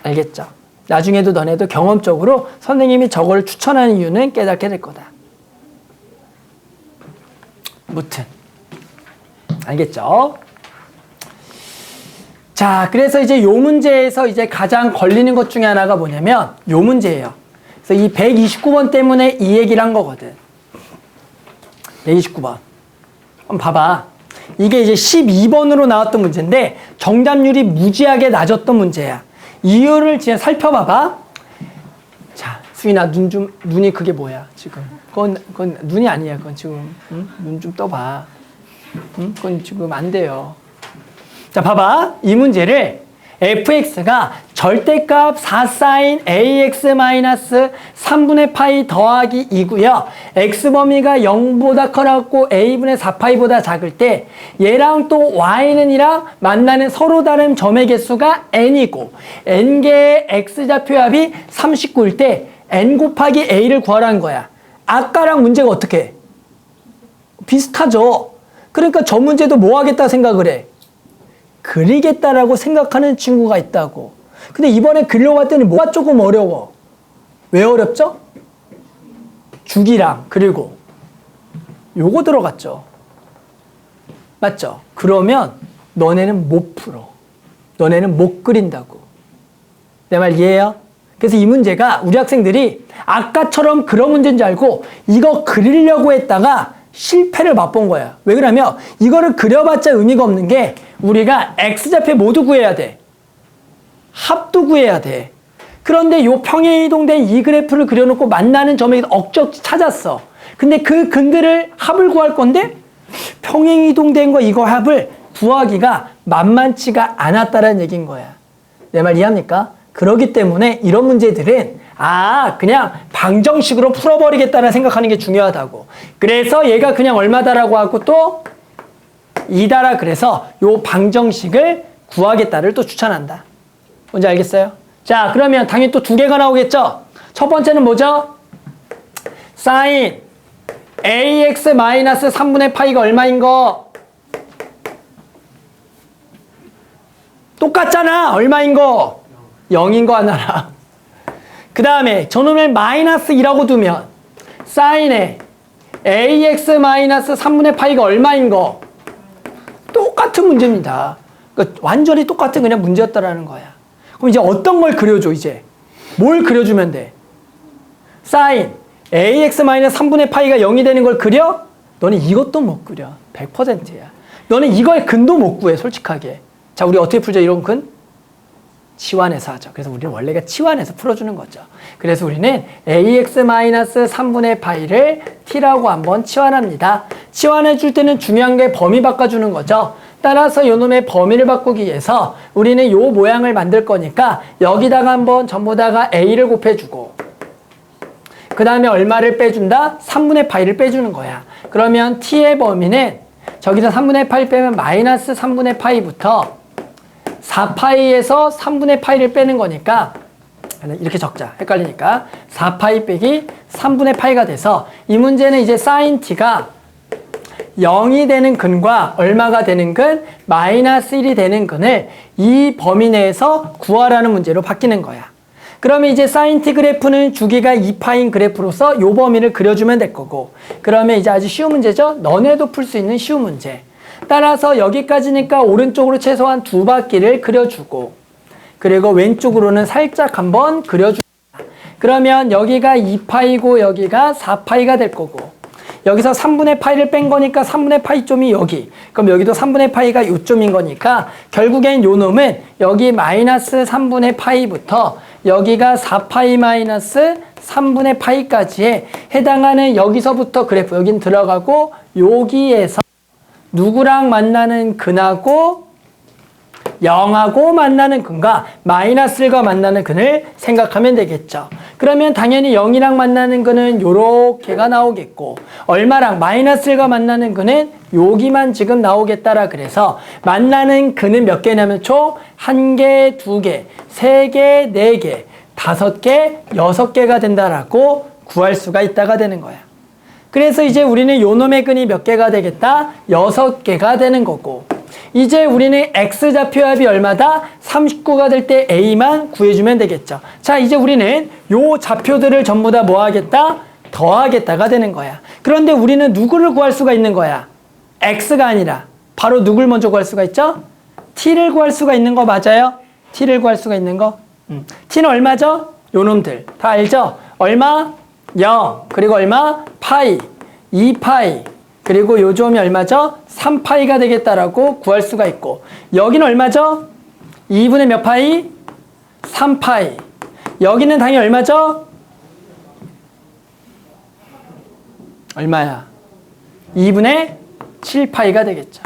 알겠죠? 나중에도 너네도 경험적으로 선생님이 저걸 추천하는 이유는 깨닫게 될 거다. 무튼 알겠죠? 자, 그래서 이제 요 문제에서 이제 가장 걸리는 것 중에 하나가 뭐냐면 요 문제예요. 그래서 이 129번 때문에 이 얘기를 한 거거든. 129번. 한번 봐봐. 이게 이제 12번으로 나왔던 문제인데 정답률이 무지하게 낮았던 문제야. 이유를 진짜 살펴봐봐. 자, 수인아 눈이 그게 뭐야 지금? 그건 눈이 아니야. 그건 지금 눈 좀 떠봐. 그건 지금 안 돼요. 자, 봐봐. 이 문제를 fx가 절대값 4 사인 ax 마이너스 3분의 파이 더하기 2고요. x범위가 0보다 커갖고 a분의 4파이보다 작을 때 얘랑 또 y는 이랑 만나는 서로 다른 점의 개수가 n이고 n개의 x좌표 합이 39일 때 n 곱하기 a를 구하라는 거야. 아까랑 문제가 어떻게 해? 비슷하죠. 그러니까 저 문제도 뭐 하겠다 생각을 해? 그리겠다라고 생각하는 친구가 있다고. 근데 이번에 그리려고 봤더니 뭐가 조금 어려워? 왜 어렵죠? 주기랑 그리고 요거 들어갔죠. 맞죠? 그러면 너네는 못 풀어. 너네는 못 그린다고. 내 말 이해해요? 그래서 이 문제가 우리 학생들이 아까처럼 그런 문제인 줄 알고 이거 그리려고 했다가 실패를 맛본 거야. 왜 그러냐면 이거를 그려봤자 의미가 없는 게 우리가 x좌표 모두 구해야 돼. 합도 구해야 돼. 그런데 요 평행 이동된 이 그래프를 그려놓고 만나는 점에 억적 찾았어. 근데 그 근들을 합을 구할 건데 평행 이동된 거 이거 합을 구하기가 만만치가 않았다는 얘기인 거야. 내 말 이해합니까? 그렇기 때문에 이런 문제들은 그냥 방정식으로 풀어버리겠다는 생각하는 게 중요하다고. 그래서 얘가 그냥 얼마다라고 하고 또 2다라 그래서 요 방정식을 구하겠다를 또 추천한다. 뭔지 알겠어요? 자, 그러면 당연히 또 두 개가 나오겠죠? 첫 번째는 뭐죠? 사인 ax 마이너스 3분의 파이가 얼마인 거? 똑같잖아. 얼마인 거? 0인 거 하나랑. 그 다음에 저놈을 마이너스 2라고 두면 사인에 ax 마이너스 3분의 파이가 얼마인 거? 똑같은 문제입니다. 그러니까 완전히 똑같은 그냥 문제였다라는 거야. 그럼 이제 어떤 걸 그려줘 이제? 뭘 그려주면 돼? 사인 ax 마이너스 3분의 파이가 0이 되는 걸 그려? 너는 이것도 못 그려. 100%야. 너는 이거의 근도 못 구해 솔직하게. 자, 우리 어떻게 풀죠 이런 근? 치환해서 하죠. 그래서 우리는 원래가 치환해서 풀어주는 거죠. 그래서 우리는 ax-3분의 파이를 t라고 한번 치환합니다. 치환해 줄 때는 중요한 게 범위 바꿔주는 거죠. 따라서 요놈의 범위를 바꾸기 위해서 우리는 요 모양을 만들 거니까 여기다가 한번 전부 다가 a를 곱해주고 그 다음에 얼마를 빼준다? 3분의 파이를 빼주는 거야. 그러면 t의 범위는 저기서 3분의 파이 빼면 마이너스 3분의 파이부터 4파이에서 3분의 파이를 빼는 거니까 이렇게 적자. 헷갈리니까 4파이 빼기 3분의 파이가 돼서 이 문제는 이제 sin t가 0이 되는 근과 얼마가 되는 근, 마이너스 1이 되는 근을 이 범위 내에서 구하라는 문제로 바뀌는 거야. 그러면 이제 사인 t 그래프는 주기가 2파인 그래프로서 이 범위를 그려주면 될 거고, 그러면 이제 아주 쉬운 문제죠? 너네도 풀 수 있는 쉬운 문제. 따라서 여기까지니까 오른쪽으로 최소한 2바퀴를 그려주고, 그리고 왼쪽으로는 살짝 한번 그려주고, 그러면 여기가 2파이고 여기가 4파이가 될 거고, 여기서 3분의 파이를 뺀 거니까 3분의 파이 점이 여기, 그럼 여기도 3분의 파이가 요점인 거니까 결국엔 요 놈은 여기 마이너스 3분의 파이부터 여기가 4파이 마이너스 3분의 파이까지에 해당하는 여기서부터 그래프, 여긴 들어가고 여기에서 누구랑 만나는 근하고 0하고 만나는 근과 마이너스 1과 만나는 근을 생각하면 되겠죠. 그러면 당연히 0이랑 만나는 근은 요렇게가 나오겠고, 얼마랑 마이너스 1과 만나는 근은 여기만 지금 나오겠다라. 그래서 만나는 근은 몇 개냐면 총 1개, 2개, 3개, 4개, 5개, 6개가 된다라고 구할 수가 있다가 되는 거야. 그래서 이제 우리는 요 놈의 근이 몇 개가 되겠다? 6개가 되는 거고, 이제 우리는 X좌표 합이 얼마다? 39가 될 때 A만 구해주면 되겠죠. 자, 이제 우리는 요 좌표들을 전부 다 뭐 하겠다? 더하겠다가 되는 거야. 그런데 우리는 누구를 구할 수가 있는 거야? X가 아니라 바로 누굴 먼저 구할 수가 있죠? T를 구할 수가 있는 거 맞아요? T를 구할 수가 있는 거? T는 얼마죠? 요 놈들 다 알죠? 얼마? 0, 그리고 얼마? 파이, 2파이, 그리고 요 점이 얼마죠? 3파이가 되겠다라고 구할 수가 있고, 여기는 얼마죠? 2분의 몇 파이? 3파이. 여기는 당연히 얼마죠? 얼마야? 2분의 7파이가 되겠죠.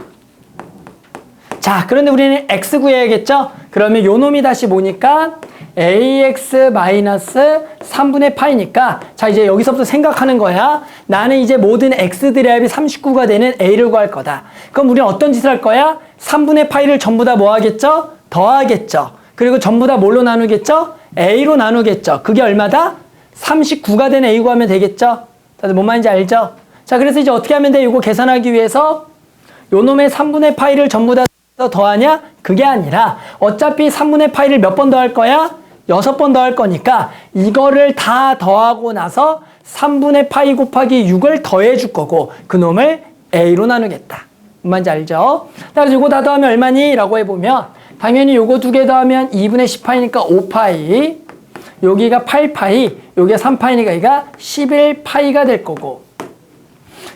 자, 그런데 우리는 x 구해야겠죠? 그러면 요 놈이 다시 뭐니까? ax 마이너스 3분의 파이니까, 자, 이제 여기서부터 생각하는 거야. 나는 이제 모든 x들의 합이 39가 되는 a를 구할 거다. 그럼 우리는 어떤 짓을 할 거야? 3분의 파이를 전부 다 뭐 하겠죠? 더하겠죠. 그리고 전부 다 뭘로 나누겠죠? a로 나누겠죠. 그게 얼마다? 39가 된 a 구하면 되겠죠? 다들 뭔 말인지 알죠? 자, 그래서 이제 어떻게 하면 돼? 이거 계산하기 위해서 요 놈의 3분의 파이를 전부 다 더하냐? 그게 아니라 어차피 3분의 파이를 몇 번 더할 거야? 6번 더할 거니까 이거를 다 더하고 나서 3분의 파이 곱하기 6을 더해 줄 거고, 그 놈을 a로 나누겠다. 뭔지 알죠? 따라서 이거 다 더하면 얼마니? 라고 해보면 당연히 요거 두 개 더하면 2분의 10파이니까 5파이, 여기가 8파이, 여기가 3파이니까 여기가 11파이가 될 거고,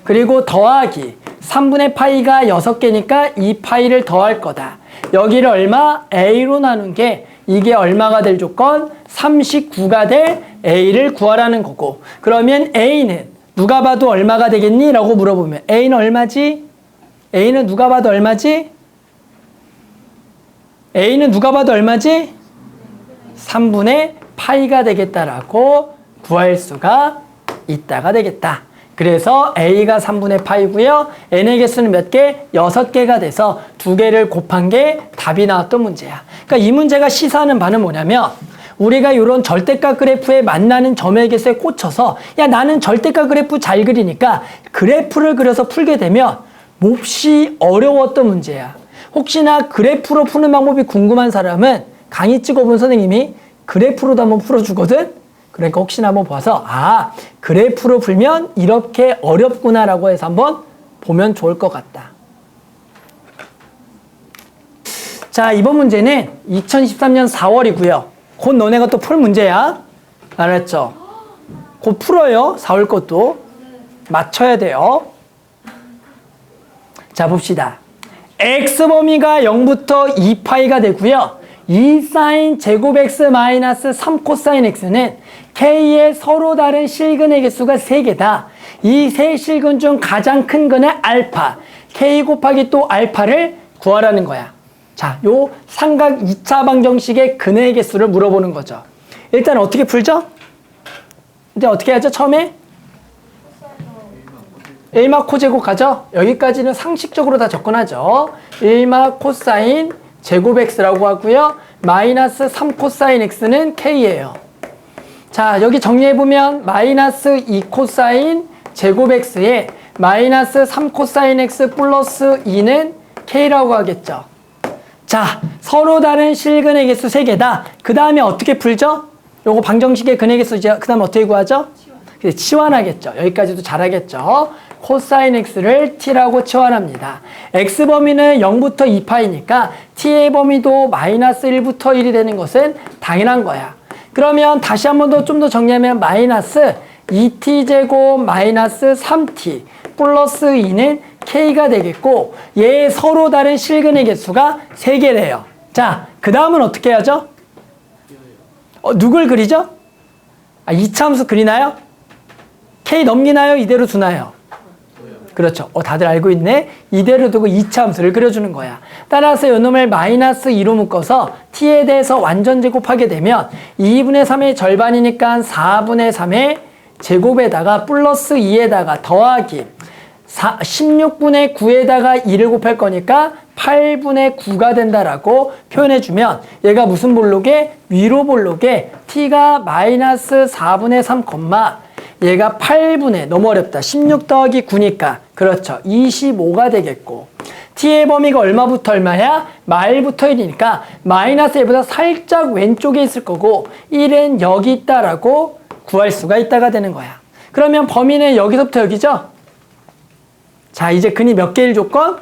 그리고 더하기 3분의 파이가 6개니까 2파이를 더할 거다. 여기를 얼마? a로 나눈 게 이게 얼마가 될 조건? 39가 될 a를 구하라는 거고, 그러면 a는 누가 봐도 얼마가 되겠니? 라고 물어보면 a는 얼마지? a는 누가 봐도 얼마지? a는 누가 봐도 얼마지? 3분의 파이가 되겠다라고 구할 수가 있다가 되겠다. 그래서 a가 3분의 파이고요. n의 개수는 몇 개? 6개가 돼서 2개를 곱한 게 답이 나왔던 문제야. 그러니까 이 문제가 시사하는 바는 뭐냐면, 우리가 이런 절대값 그래프에 만나는 점의 개수에 꽂혀서 야, 나는 절대값 그래프 잘 그리니까 그래프를 그려서 풀게 되면 몹시 어려웠던 문제야. 혹시나 그래프로 푸는 방법이 궁금한 사람은 강의 찍어본 선생님이 그래프로도 한번 풀어주거든? 그러니까 혹시나 한번 봐서, 아, 그래프로 풀면 이렇게 어렵구나라고 해서 한번 보면 좋을 것 같다. 자, 이번 문제는 2013년 4월이고요. 곧 너네가 또 풀 문제야. 알았죠? 곧 풀어요. 4월 것도. 맞춰야 돼요. 자, 봅시다. x범위가 0부터 2파이가 되고요. 2sin 제곱 x 마이너스 3 코사인 x는 k의 서로 다른 실근의 개수가 3개다. 이 세 실근 중 가장 큰 근의 알파, k 곱하기 또 알파를 구하라는 거야. 자, 요 삼각 2차 방정식의 근의 개수를 물어보는 거죠. 일단 어떻게 풀죠? 이제 어떻게 하죠? 처음에 1마 코제곱 가죠? 여기까지는 상식적으로 다 접근하죠. 1마 코사인 제곱 x라고 하고요. 마이너스 3 코사인 x는 k예요. 자, 여기 정리해보면 마이너스 2 코사인 제곱 x에 마이너스 3 코사인 x 플러스 2는 K라고 하겠죠. 자, 서로 다른 실근의 개수 3개다. 그 다음에 어떻게 풀죠? 요거 방정식의 근의 개수, 그 다음에 어떻게 구하죠? 치환하겠죠. 여기까지도 잘하겠죠. 코사인 x를 t라고 치환합니다. x 범위는 0부터 2파이니까 t의 범위도 마이너스 1부터 1이 되는 것은 당연한 거야. 그러면 다시 한 번 더 좀 더 정리하면 마이너스 2t제곱 마이너스 3t 플러스 2는 k가 되겠고, 얘 서로 다른 실근의 개수가 3개래요. 자, 그 다음은 어떻게 해야죠? 누굴 그리죠? 이차함수 그리나요? k 넘기나요? 이대로 두나요? 그렇죠. 다들 알고 있네. 이대로 두고 이차함수를 그려주는 거야. 따라서 이놈을 마이너스 2로 묶어서 t에 대해서 완전 제곱하게 되면 2분의 3의 절반이니까 4분의 3의 제곱에다가 플러스 2에다가 더하기 16분의 9에다가 2를 곱할 거니까 8분의 9가 된다라고 표현해주면 얘가 무슨 볼록에? 위로 볼록에 t가 마이너스 4분의 3, 얘가 8분의, 너무 어렵다. 16 더하기 9니까. 그렇죠. 25가 되겠고. t의 범위가 얼마부터 얼마야? 마일부터 1이니까 마이너스 1보다 살짝 왼쪽에 있을 거고 1은 여기 있다라고 구할 수가 있다가 되는 거야. 그러면 범위는 여기서부터 여기죠? 자, 이제 근이 몇 개일 조건?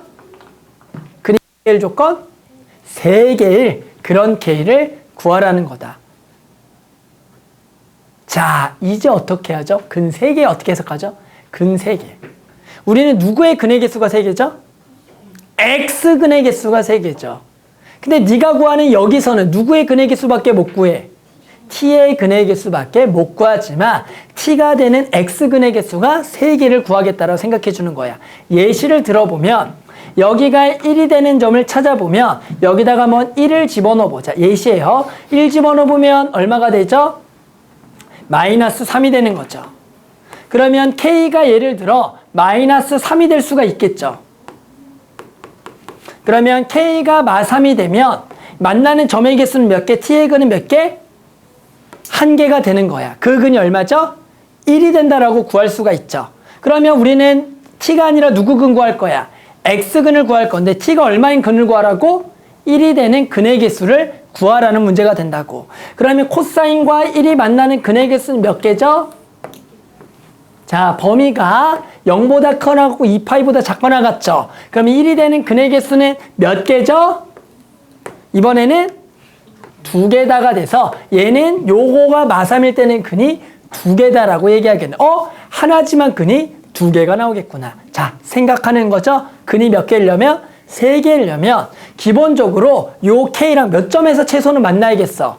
근이 몇 개일 조건? 3개일 그런 K를 구하라는 거다. 자, 이제 어떻게 하죠? 근 3개 어떻게 해석하죠? 근 3개. 우리는 누구의 근의 개수가 3개죠? X근의 개수가 3개죠. 근데 네가 구하는 여기서는 누구의 근의 개수밖에 못 구해? T의 근의 개수밖에 못 구하지만 T가 되는 X근의 개수가 3개를 구하겠다라고 생각해 주는 거야. 예시를 들어보면 여기가 1이 되는 점을 찾아보면 여기다가 한번 1을 집어넣어 보자. 예시예요. 1 집어넣어 보면 얼마가 되죠? 마이너스 3이 되는 거죠. 그러면 K가 예를 들어 마이너스 3이 될 수가 있겠죠. 그러면 K가 마3이 되면 만나는 점의 개수는 몇 개? T의 근은 몇 개? 1개가 되는 거야. 그 근이 얼마죠? 1이 된다라고 구할 수가 있죠. 그러면 우리는 T가 아니라 누구 근 구할 거야? X근을 구할 건데 T가 얼마인 근을 구하라고? 1이 되는 근의 개수를 구하라는 문제가 된다고. 그러면 코사인과 1이 만나는 근의 개수는 몇 개죠? 자, 범위가 0보다 커나고 2파이보다 작거나 같죠? 그럼 1이 되는 근의 개수는 몇 개죠? 이번에는 2개다가 돼서 얘는 요거가 마3일 때는 근이 2개다라고 얘기하겠네. 하나지만 근이 2개가 나오겠구나. 자, 생각하는 거죠? 근이 몇 개이려면? 3개이려면 기본적으로 요 K랑 몇 점에서 최소는 만나야겠어?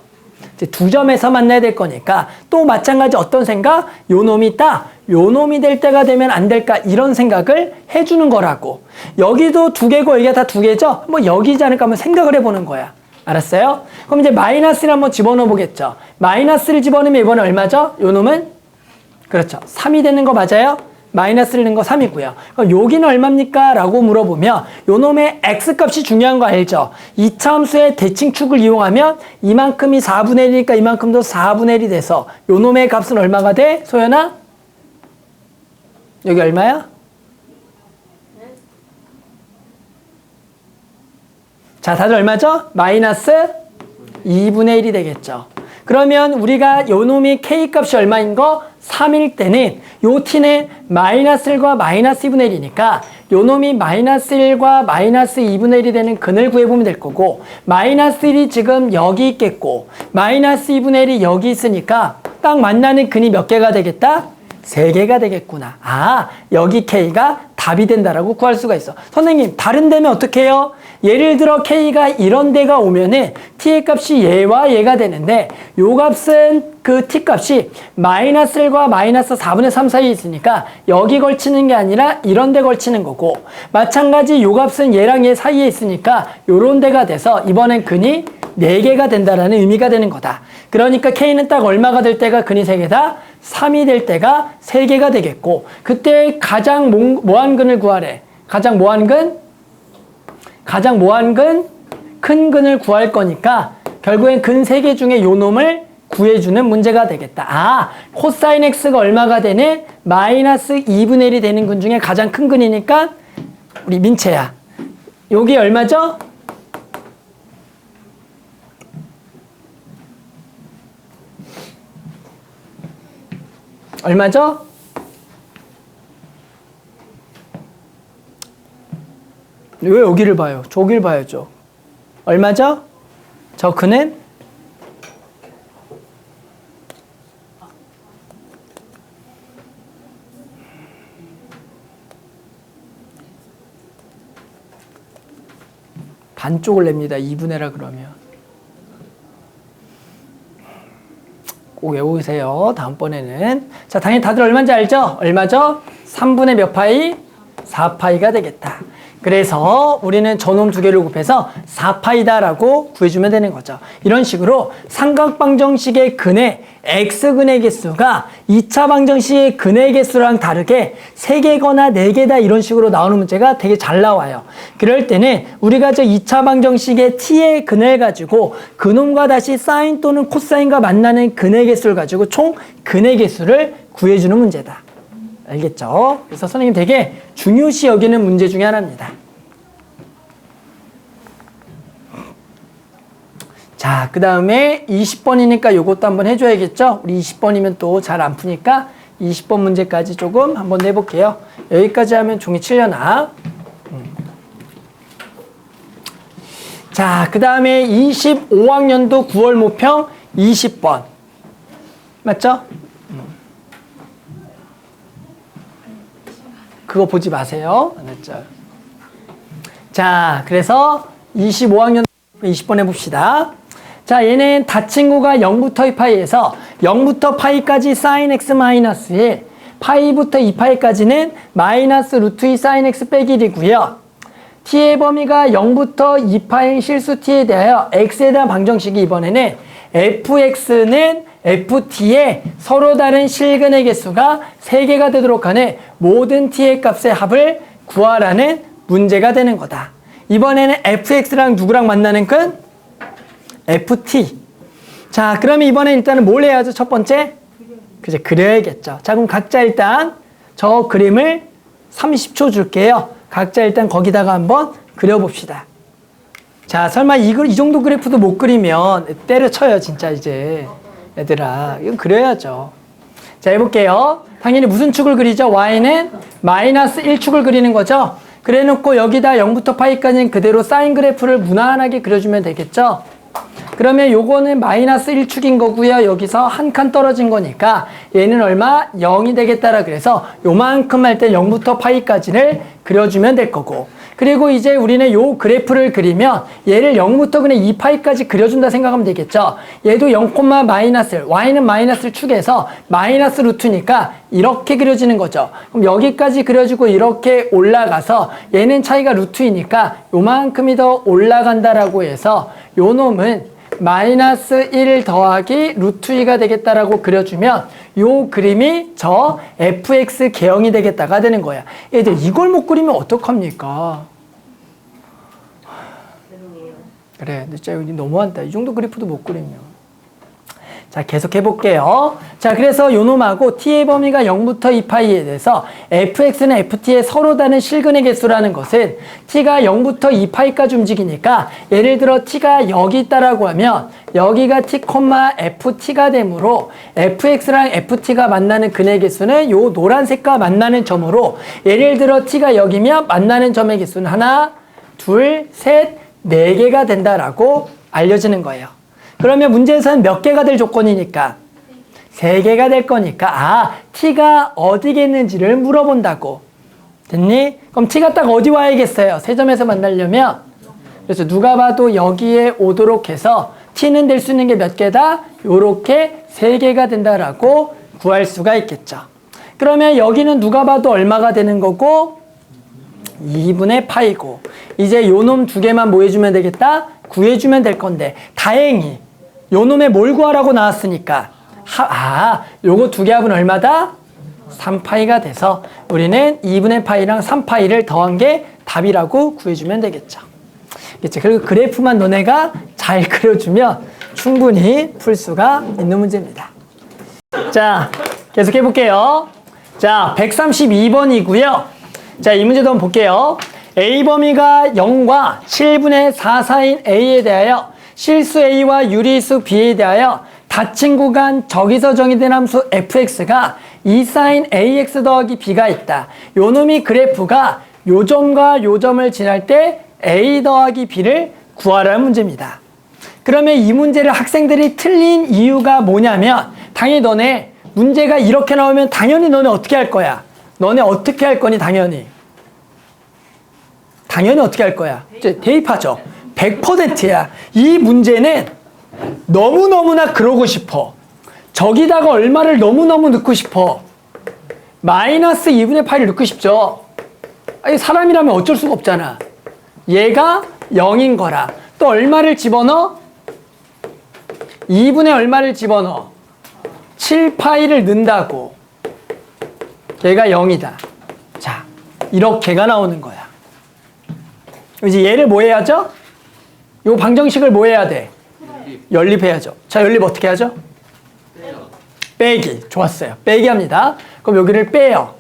이제 2점에서 만나야 될 거니까 또 마찬가지 어떤 생각? 요 놈이 요 놈이 될 때가 되면 안 될까? 이런 생각을 해주는 거라고. 여기도 2개고 여기가 다 2개죠? 뭐 여기지 않을까 한번 생각을 해보는 거야. 알았어요? 그럼 이제 마이너스를 한번 집어넣어 보겠죠. 마이너스를 집어넣으면 이번에 얼마죠? 요 놈은? 그렇죠. 3이 되는 거 맞아요? 마이너스를 넣은 거 3이고요. 그럼 여기는 얼마입니까? 라고 물어보면 요 놈의 X값이 중요한 거 알죠? 이차함수의 대칭축을 이용하면 이만큼이 4분의 1이니까 이만큼도 4분의 1이 돼서 요 놈의 값은 얼마가 돼? 소연아? 여기 얼마야? 자, 다들 얼마죠? 마이너스 2분의 1이 되겠죠. 그러면 우리가 요 놈이 K값이 얼마인 거? 3일 때는 요 T는 마이너스 1과 마이너스 2분의 1이니까 요 놈이 마이너스 1과 마이너스 2분의 1이 되는 근을 구해보면 될 거고, 마이너스 1이 지금 여기 있겠고 마이너스 2분의 1이 여기 있으니까 딱 만나는 근이 몇 개가 되겠다? 3개가 되겠구나. 아, 여기 K가 답이 된다라고 구할 수가 있어. 선생님, 다른 데면 어떻게 해요? 예를 들어 K가 이런 데가 오면은 T의 값이 얘와 얘가 되는데 요 값은 그 T 값이 마이너스 1과 마이너스 4분의 3 사이에 있으니까 여기 걸치는 게 아니라 이런 데 걸치는 거고, 마찬가지 요 값은 얘랑 얘 사이에 있으니까 요런 데가 돼서 이번엔 근이 4개가 된다라는 의미가 되는 거다. 그러니까 K는 딱 얼마가 될 때가 근이 3개다? 3이 될 때가 3개가 되겠고, 그때 가장 모한 근을 구하래. 가장 모한 근? 큰 근을 구할 거니까 결국엔 근 3개 중에 요 놈을 구해주는 문제가 되겠다. 아, 코사인 x가 얼마가 되네? 마이너스 2분의 1이 되는 근 중에 가장 큰 근이니까 우리 민채야. 여기 얼마죠? 얼마죠? 왜 여기를 봐요? 저기를 봐야죠. 얼마죠? 저 근은 반쪽을 냅니다. 2분의 1라 그러면. 꼭 외우세요. 다음번에는. 자, 당연히 다들 얼마인지 알죠? 얼마죠? 3분의 몇 파이? 4파이가 되겠다. 그래서 우리는 저놈 두 개를 곱해서 4파이다라고 구해주면 되는 거죠. 이런 식으로 삼각방정식의 근의 x근의 개수가 2차 방정식의 근의 개수랑 다르게 3개거나 4개다 이런 식으로 나오는 문제가 되게 잘 나와요. 그럴 때는 우리가 저 2차 방정식의 t의 근을 가지고 그놈과 다시 사인 또는 코사인과 만나는 근의 개수를 가지고 총 근의 개수를 구해주는 문제다. 알겠죠? 그래서 선생님 되게 중요시 여기는 문제 중에 하나입니다. 자, 그 다음에 20번이니까 요것도 한번 해줘야겠죠? 우리 20번이면 또 잘 안 푸니까 20번 문제까지 조금 한번 내볼게요. 여기까지 하면 종이 칠려나? 자, 그 다음에 25학년도 9월 모평 20번. 맞죠? 그거 보지 마세요. 알았죠? 자, 그래서 25학년 20번 해봅시다. 자, 얘는 다 친구가 0부터 2파이에서 0부터 파이까지 sin x 마이너스 1, 파이부터 2파이까지는 마이너스 루트 2 sin x 빼기 1이고요. t의 범위가 0부터 2파인 실수 t에 대하여 x에 대한 방정식이 이번에는 fx는 ft의 서로 다른 실근의 개수가 3개가 되도록 하는 모든 t의 값의 합을 구하라는 문제가 되는 거다. 이번에는 fx랑 누구랑 만나는 근? ft. 자, 그러면 이번에 일단은 뭘 해야죠? 첫 번째? 그죠, 그려야겠죠. 자, 그럼 각자 일단 저 그림을 30초 줄게요. 각자 일단 거기다가 한번 그려봅시다. 자, 설마 이 정도 그래프도 못 그리면 때려쳐요, 진짜 이제. 얘들아, 이건 그려야죠. 자, 해볼게요. 당연히 무슨 축을 그리죠? y는 마이너스 1축을 그리는 거죠. 그래 놓고 여기다 0부터 파이까지는 그대로 사인 그래프를 무난하게 그려주면 되겠죠. 그러면 요거는 마이너스 1축인 거고요. 여기서 한 칸 떨어진 거니까 얘는 얼마? 0이 되겠다라 그래서 요만큼 할 때 0부터 파이까지를 그려주면 될 거고, 그리고 이제 우리는 요 그래프를 그리면 얘를 0부터 그냥 2파이까지 그려준다 생각하면 되겠죠. 얘도 0, 마이너스 y는 마이너스 축에서 마이너스 루트니까 이렇게 그려지는 거죠. 그럼 여기까지 그려주고 이렇게 올라가서 얘는 차이가 루트이니까 요만큼이 더 올라간다라고 해서 요 놈은 마이너스 1 더하기 루트 2가 되겠다라고 그려주면 요 그림이 저 fx 개형이 되겠다가 되는 거야. 얘들 이걸 못 그리면 어떡합니까? 그래, 근데 진짜 여기 너무한다. 이 정도 그래프도 못 그리면. 자, 계속 해볼게요. 자, 그래서 요 놈하고 t의 범위가 0부터 2파이에 대해서 fx는 ft의 서로 다른 실근의 개수라는 것은 t가 0부터 2파이까지 움직이니까 예를 들어 t가 여기 있다라고 하면 여기가 t, ft가 되므로 fx랑 ft가 만나는 근의 개수는 요 노란색과 만나는 점으로 예를 들어 t가 여기면 만나는 점의 개수는 하나, 둘, 셋, 4개가 된다라고 알려지는 거예요. 그러면 문제에서는 몇 개가 될 조건이니까? 3개가 될 거니까 t가 어디겠는지를 물어본다고. 됐니? 그럼 t가 딱 어디 와야겠어요? 세 점에서 만나려면. 그래서 누가 봐도 여기에 오도록 해서 t는 될 수 있는 게 몇 개다? 요렇게 3개가 된다라고 구할 수가 있겠죠. 그러면 여기는 누가 봐도 얼마가 되는 거고? 2분의 파이고. 이제 요 놈 2개만 뭐 해주면 되겠다? 구해주면 될 건데, 다행히 요 놈의 뭘 구하라고 나왔으니까 요거 2개 합은 얼마다? 3파이가 돼서 우리는 2분의 파이랑 3파이를 더한 게 답이라고 구해주면 되겠죠. 그치? 그리고 그래프만 너네가 잘 그려주면 충분히 풀 수가 있는 문제입니다. 자, 계속해 볼게요. 자, 132번이고요. 자, 이 문제도 한번 볼게요. A 범위가 0과 7분의 4 사이인 A에 대하여 실수 A와 유리수 B에 대하여 닫힌 구간 저기서 정의된 함수 fx가 2 사인 ax 더하기 b가 있다. 요 놈이 그래프가 요 점과 요 점을 지날 때 a 더하기 b를 구하라는 문제입니다. 그러면 이 문제를 학생들이 틀린 이유가 뭐냐면 당연히 너네 문제가 이렇게 나오면 당연히 너네 어떻게 할 거야? 너네 어떻게 할 거니 당연히? 당연히 어떻게 할 거야? 이제 대입하죠. 100%야. 이 문제는 너무너무나 그러고 싶어. 저기다가 얼마를 너무너무 넣고 싶어. 마이너스 2분의 8을 넣고 싶죠. 아니, 사람이라면 어쩔 수가 없잖아. 얘가 0인 거라. 또 얼마를 집어넣어? 2분의 얼마를 집어넣어? 7파이를 넣는다고. 얘가 0이다. 자, 이렇게가 나오는 거야. 이제 얘를 뭐 해야죠? 요 방정식을 뭐 해야 돼? 연립해야죠. 자, 연립 어떻게 하죠? 빼기. 좋았어요. 빼기 합니다. 그럼 여기를 빼요.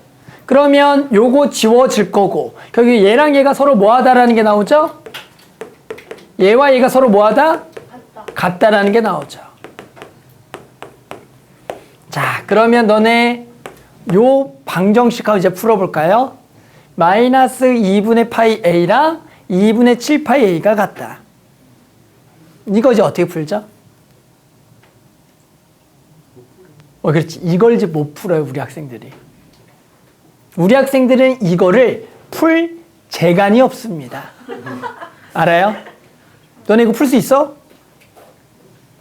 그러면 요거 지워질 거고, 여기 얘랑 얘가 서로 뭐 하다라는 게 나오죠? 얘와 얘가 서로 뭐 하다? 같다라는 게 나오죠. 자, 그러면 너네 요 방정식하고 이제 풀어볼까요? 마이너스 2분의 파이 a랑 2분의 7 파이 a가 같다. 이거 이제 어떻게 풀죠? 그렇지. 이걸 이제 못 풀어요, 우리 학생들이. 우리 학생들은 이거를 풀 재간이 없습니다. 알아요? 너네 이거 풀 수 있어?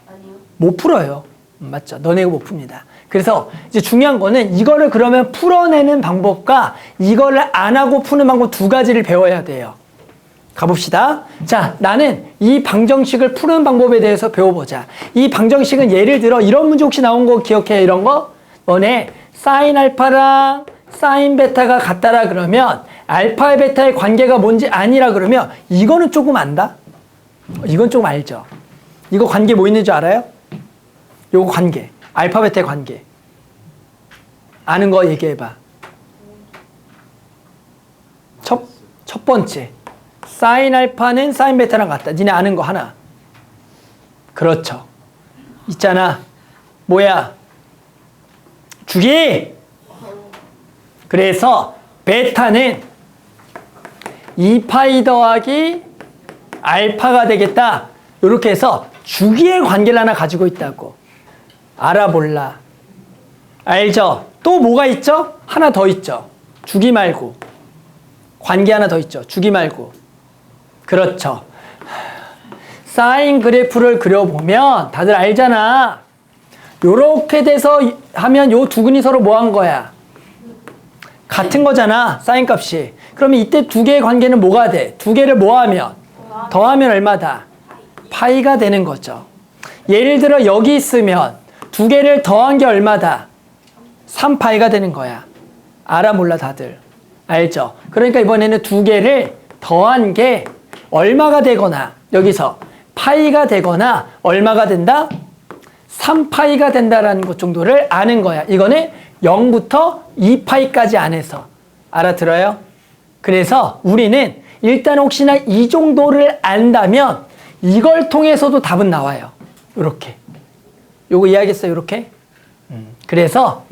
아니요. 못 풀어요. 맞죠? 너네 이거 못 풉니다. 그래서 이제 중요한 거는 이거를 그러면 풀어내는 방법과 이거를 안 하고 푸는 방법 두 가지를 배워야 돼요. 가봅시다. 자, 나는 이 방정식을 푸는 방법에 대해서 배워보자. 이 방정식은 예를 들어 이런 문제 혹시 나온 거 기억해? 이런 거? 너네 사인 알파랑 사인 베타가 같다라 그러면 알파 베타의 관계가 뭔지 아니라 그러면 이거는 조금 안다? 이건 조금 알죠? 이거 관계 뭐 있는 줄 알아요? 요거 관계. 알파 베타의 관계. 아는 거 얘기해봐. 첫 번째. 사인 알파는 사인 베타랑 같다. 니네 아는 거 하나. 그렇죠. 있잖아. 뭐야? 주기! 그래서 베타는 2파이 더하기 알파가 되겠다. 이렇게 해서 주기의 관계를 하나 가지고 있다고. 알아 몰라. 알죠? 또 뭐가 있죠? 하나 더 있죠. 주기 말고. 관계 하나 더 있죠. 주기 말고. 그렇죠. 사인 그래프를 그려보면 다들 알잖아. 요렇게 돼서 하면 요 두 근이 서로 뭐 한 거야? 같은 거잖아. 사인 값이. 그러면 이때 두 개의 관계는 뭐가 돼? 두 개를 뭐 하면? 더하면 얼마다? 파이가 되는 거죠. 예를 들어 여기 있으면 두 개를 더한 게 얼마다? 3파이가 되는 거야. 알아 몰라 다들? 알죠? 그러니까 이번에는 두 개를 더한 게 얼마가 되거나 여기서 파이가 되거나 얼마가 된다? 3파이가 된다라는 것 정도를 아는 거야. 이거는 0부터 2파이까지 안에서. 알아들어요? 그래서 우리는 일단 혹시나 이 정도를 안다면 이걸 통해서도 답은 나와요. 요렇게. 요거 이해하겠어요? 요렇게? 그래서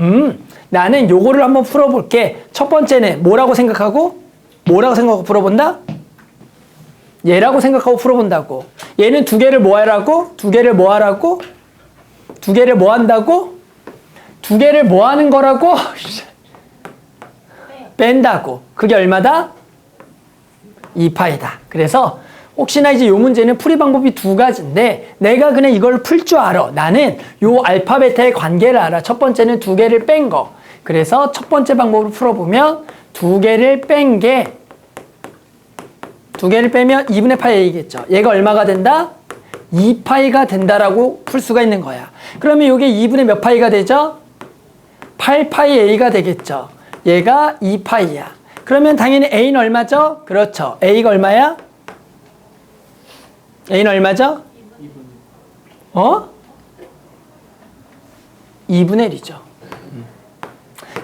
나는 요거를 한번 풀어볼게. 첫 번째는 뭐라고 생각하고? 뭐라고 생각하고 풀어본다? 얘라고 생각하고 풀어본다고. 얘는 두 개를 뭐 하라고? 두 개를 뭐 하라고? 두 개를 뭐 한다고? 두 개를 뭐 하는 거라고? 뺀다고. 그게 얼마다? 2파이다. 그래서 혹시나 이제 요 문제는 풀이 방법이 두 가지인데 내가 그냥 이걸 풀 줄 알아. 나는 요 알파 베타의 관계를 알아. 첫 번째는 두 개를 뺀 거. 그래서 첫 번째 방법으로 풀어보면 두 개를 뺀 게 두 개를 빼면 2분의 파이 a겠죠. 얘가 얼마가 된다? 2파이가 된다라고 풀 수가 있는 거야. 그러면 이게 2분의 몇 파이가 되죠? 8파이 a가 되겠죠. 얘가 2파이야. 그러면 당연히 a는 얼마죠? 그렇죠. a가 얼마야? a는 얼마죠? 2분의 1이죠.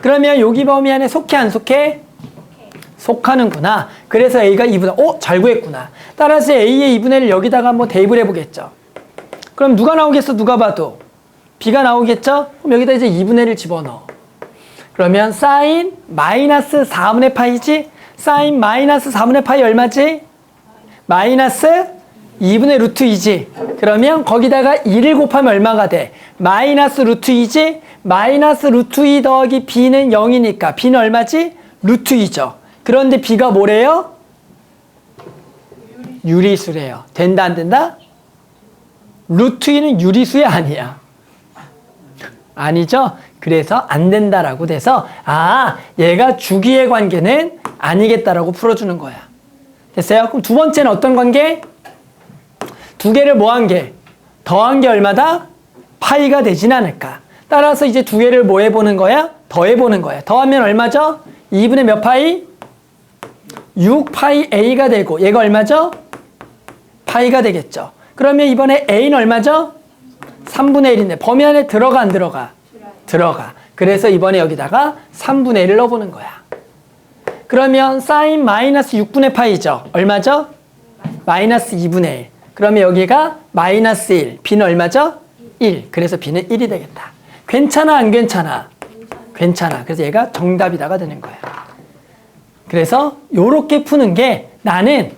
그러면 여기 범위 안에 속해 안 속해? 속하는구나. 그래서 A가 2분의 잘 구했구나. 따라서 A의 2분의 1을 여기다가 한번 대입을 해보겠죠. 그럼 누가 나오겠어? 누가 봐도 B가 나오겠죠? 그럼 여기다 이제 2분의 1을 집어넣어. 그러면 사인 마이너스 4분의 파이지? 사인 마이너스 4분의 파이 얼마지? 마이너스 2분의 루트 2지. 그러면 거기다가 2를 곱하면 얼마가 돼? 마이너스 루트 2지? 마이너스 루트 2 더하기 B는 0이니까 B는 얼마지? 루트 2죠. 그런데 B가 뭐래요? 유리수래요. 된다 안 된다? 루트 2는 유리수야 아니야? 아니죠? 그래서 안 된다라고 돼서 얘가 주기의 관계는 아니겠다라고 풀어주는 거야. 됐어요? 그럼 두 번째는 어떤 관계? 두 개를 뭐 한 개? 더한 게 얼마다? 파이가 되진 않을까? 따라서 이제 두 개를 뭐 해보는 거야? 더해보는 거야. 더하면 얼마죠? 2분의 몇 파이? 6파이 A가 되고 얘가 얼마죠? 파이가 되겠죠. 그러면 이번에 A는 얼마죠? 3분의 1인데 범위 안에 들어가 안 들어가? 들어가. 그래서 이번에 여기다가 3분의 1을 넣어보는 거야. 그러면 사인 마이너스 6분의 파이죠. 얼마죠? 마이너스 2분의 1. 그러면 여기가 마이너스 1. B는 얼마죠? 1. 그래서 B는 1이 되겠다. 괜찮아 안 괜찮아? 괜찮아. 그래서 얘가 정답이다가 되는 거야. 그래서 요렇게 푸는 게 나는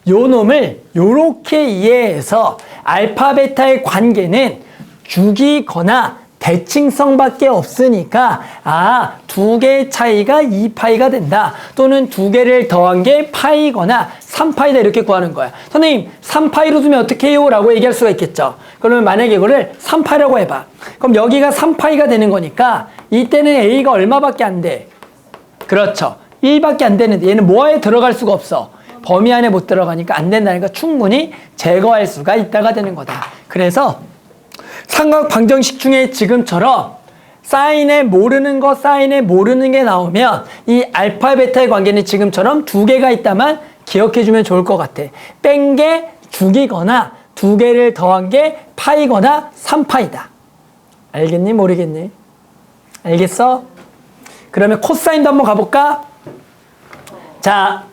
요 놈을 요렇게 이해해서 알파 베타의 관계는 주기거나 대칭성밖에 없으니까 두 개의 차이가 2파이가 된다. 또는 두 개를 더한 게 파이거나 3파이다 이렇게 구하는 거야. 선생님 3파이로 두면 어떻게 해요? 라고 얘기할 수가 있겠죠. 그러면 만약에 이거를 3파이라고 해봐. 그럼 여기가 3파이가 되는 거니까 이때는 A가 얼마밖에 안 돼? 그렇죠. 1밖에 안 되는데 얘는 뭐에 들어갈 수가 없어. 범위 안에 못 들어가니까 안 된다니까 충분히 제거할 수가 있다가 되는 거다. 그래서 삼각 방정식 중에 지금처럼 사인에 모르는 거, 사인에 모르는 게 나오면 이 알파 베타의 관계는 지금처럼 두 개가 있다만 기억해주면 좋을 것 같아. 뺀 게 주기거나 두 개를 더한 게 파이거나 3파이다. 알겠니? 모르겠니? 알겠어? 그러면 코사인도 한번 가볼까? 자,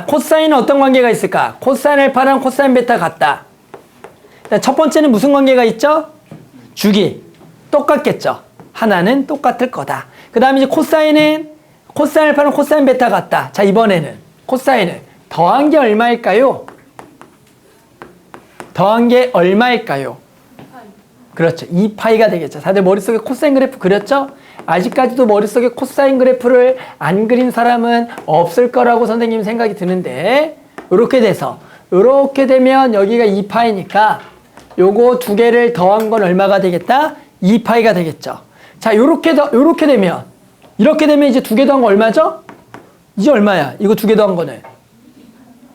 코사인은 어떤 관계가 있을까? 코사인 알파랑 코사인 베타 같다. 첫 번째는 무슨 관계가 있죠? 주기. 똑같겠죠. 하나는 똑같을 거다. 그 다음에 이제 코사인은 코사인 알파랑 코사인 베타 같다. 자, 이번에는 코사인은 더한 게 얼마일까요? 더한 게 얼마일까요? 그렇죠. 2파이가 되겠죠. 다들 머릿속에 코사인 그래프 그렸죠? 아직까지도 머릿속에 코사인 그래프를 안 그린 사람은 없을 거라고 선생님 생각이 드는데 이렇게 돼서 이렇게 되면 여기가 2파이니까 요거 두 개를 더한 건 얼마가 되겠다? 2파이가 되겠죠. 자, 요렇게 되면 이렇게 되면 이제 두 개 더한 거 얼마죠? 이제 얼마야? 이거 두 개 더한 거는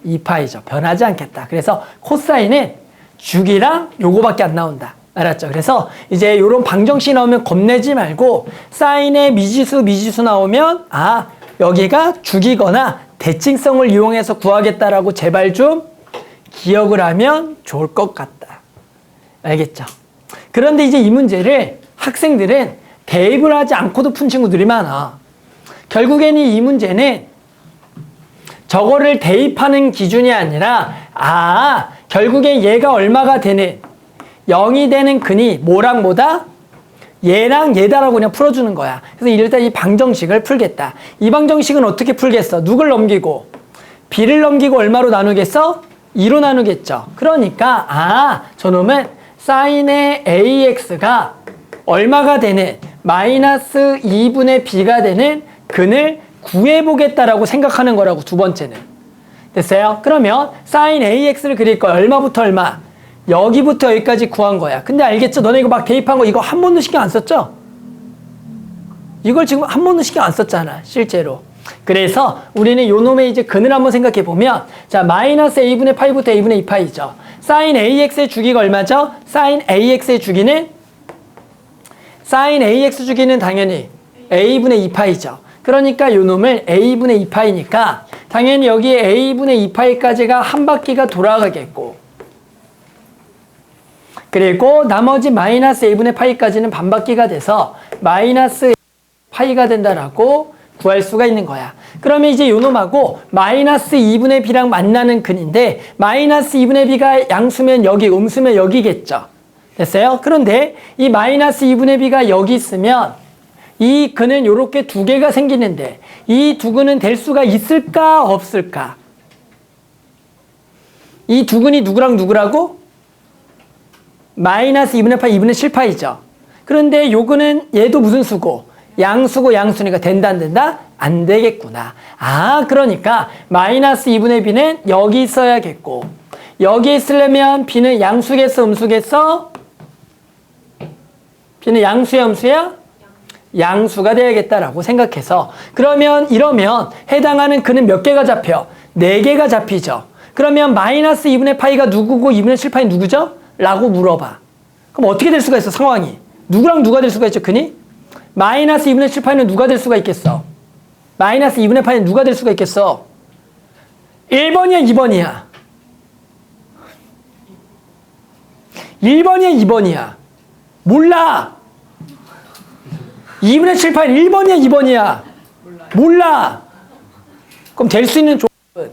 2파이죠. 변하지 않겠다. 그래서 코사인은 주기랑 요거밖에 안 나온다. 알았죠? 그래서 이제 요런 방정식 나오면 겁내지 말고 사인의 미지수 나오면 여기가 주기거나 대칭성을 이용해서 구하겠다라고 제발 좀 기억을 하면 좋을 것 같다. 알겠죠? 그런데 이제 이 문제를 학생들은 대입을 하지 않고도 푼 친구들이 많아. 결국에는 이 문제는 저거를 대입하는 기준이 아니라 결국에 얘가 얼마가 되는 0이 되는 근이 뭐랑 뭐다? 얘랑 얘다라고 그냥 풀어주는 거야. 그래서 일단 이 방정식을 풀겠다. 이 방정식은 어떻게 풀겠어? 누굴 넘기고? B를 넘기고 얼마로 나누겠어? 2로 나누겠죠. 그러니까 저놈은 사인의 AX가 얼마가 되는 마이너스 2분의 B가 되는 근을 구해보겠다라고 생각하는 거라고 두 번째는. 됐어요? 그러면 사인 AX를 그릴 거야. 얼마부터 얼마? 여기부터 여기까지 구한 거야. 근데 알겠죠? 너네 이거 막 대입한 거 이거 한 번도 신경 안 썼죠? 이걸 지금 한 번도 신경 안 썼잖아. 실제로. 그래서 우리는 요 놈의 이제 근을 한번 생각해 보면 자, 마이너스 a분의 파이부터 a분의 2파이죠. 사인 AX의 주기가 얼마죠? 사인 AX의 주기는 당연히 a분의 2파이죠. 그러니까 요 놈을 a분의 2파이니까 당연히 여기에 a분의 2파이까지가 한 바퀴가 돌아가겠고 그리고 나머지 마이너스 a분의 파이까지는 반바퀴가 돼서 마이너스 파이가 된다라고 구할 수가 있는 거야. 그러면 이제 요 놈하고 마이너스 2분의 b랑 만나는 근인데 마이너스 2분의 b가 양수면 여기, 음수면 여기겠죠. 됐어요? 그런데 이 마이너스 2분의 b가 여기 있으면 이 근은 요렇게 두 개가 생기는데 이 두 근은 될 수가 있을까 없을까? 이 두 근이 누구랑 누구라고? 마이너스 2분의 파이, 2분의 7파이죠. 그런데 요 근은 얘도 무슨 수고? 양수고 양수니까 된다 안 된다? 안 되겠구나. 아, 그러니까 마이너스 2분의 b는 여기 있어야겠고 여기 있으려면 b는 양수겠어 음수겠어? b는 양수야 음수야? 양수가 돼야겠다라고 생각해서 그러면 이러면 해당하는 근은 몇 개가 잡혀? 4개가 잡히죠. 그러면 마이너스 2분의 파이가 누구고 2분의 7파이 누구죠? 라고 물어봐. 그럼 어떻게 될 수가 있어 상황이? 누구랑 누가 될 수가 있죠 근이? 마이너스 2분의 7파이는 누가 될 수가 있겠어? 마이너스 2분의 파이는 누가 될 수가 있겠어? 1번이야 2번이야? 1번이야 2번이야? 몰라. 2분의 7파이는 1번이야 2번이야? 몰라. 그럼 될 수 있는 조건은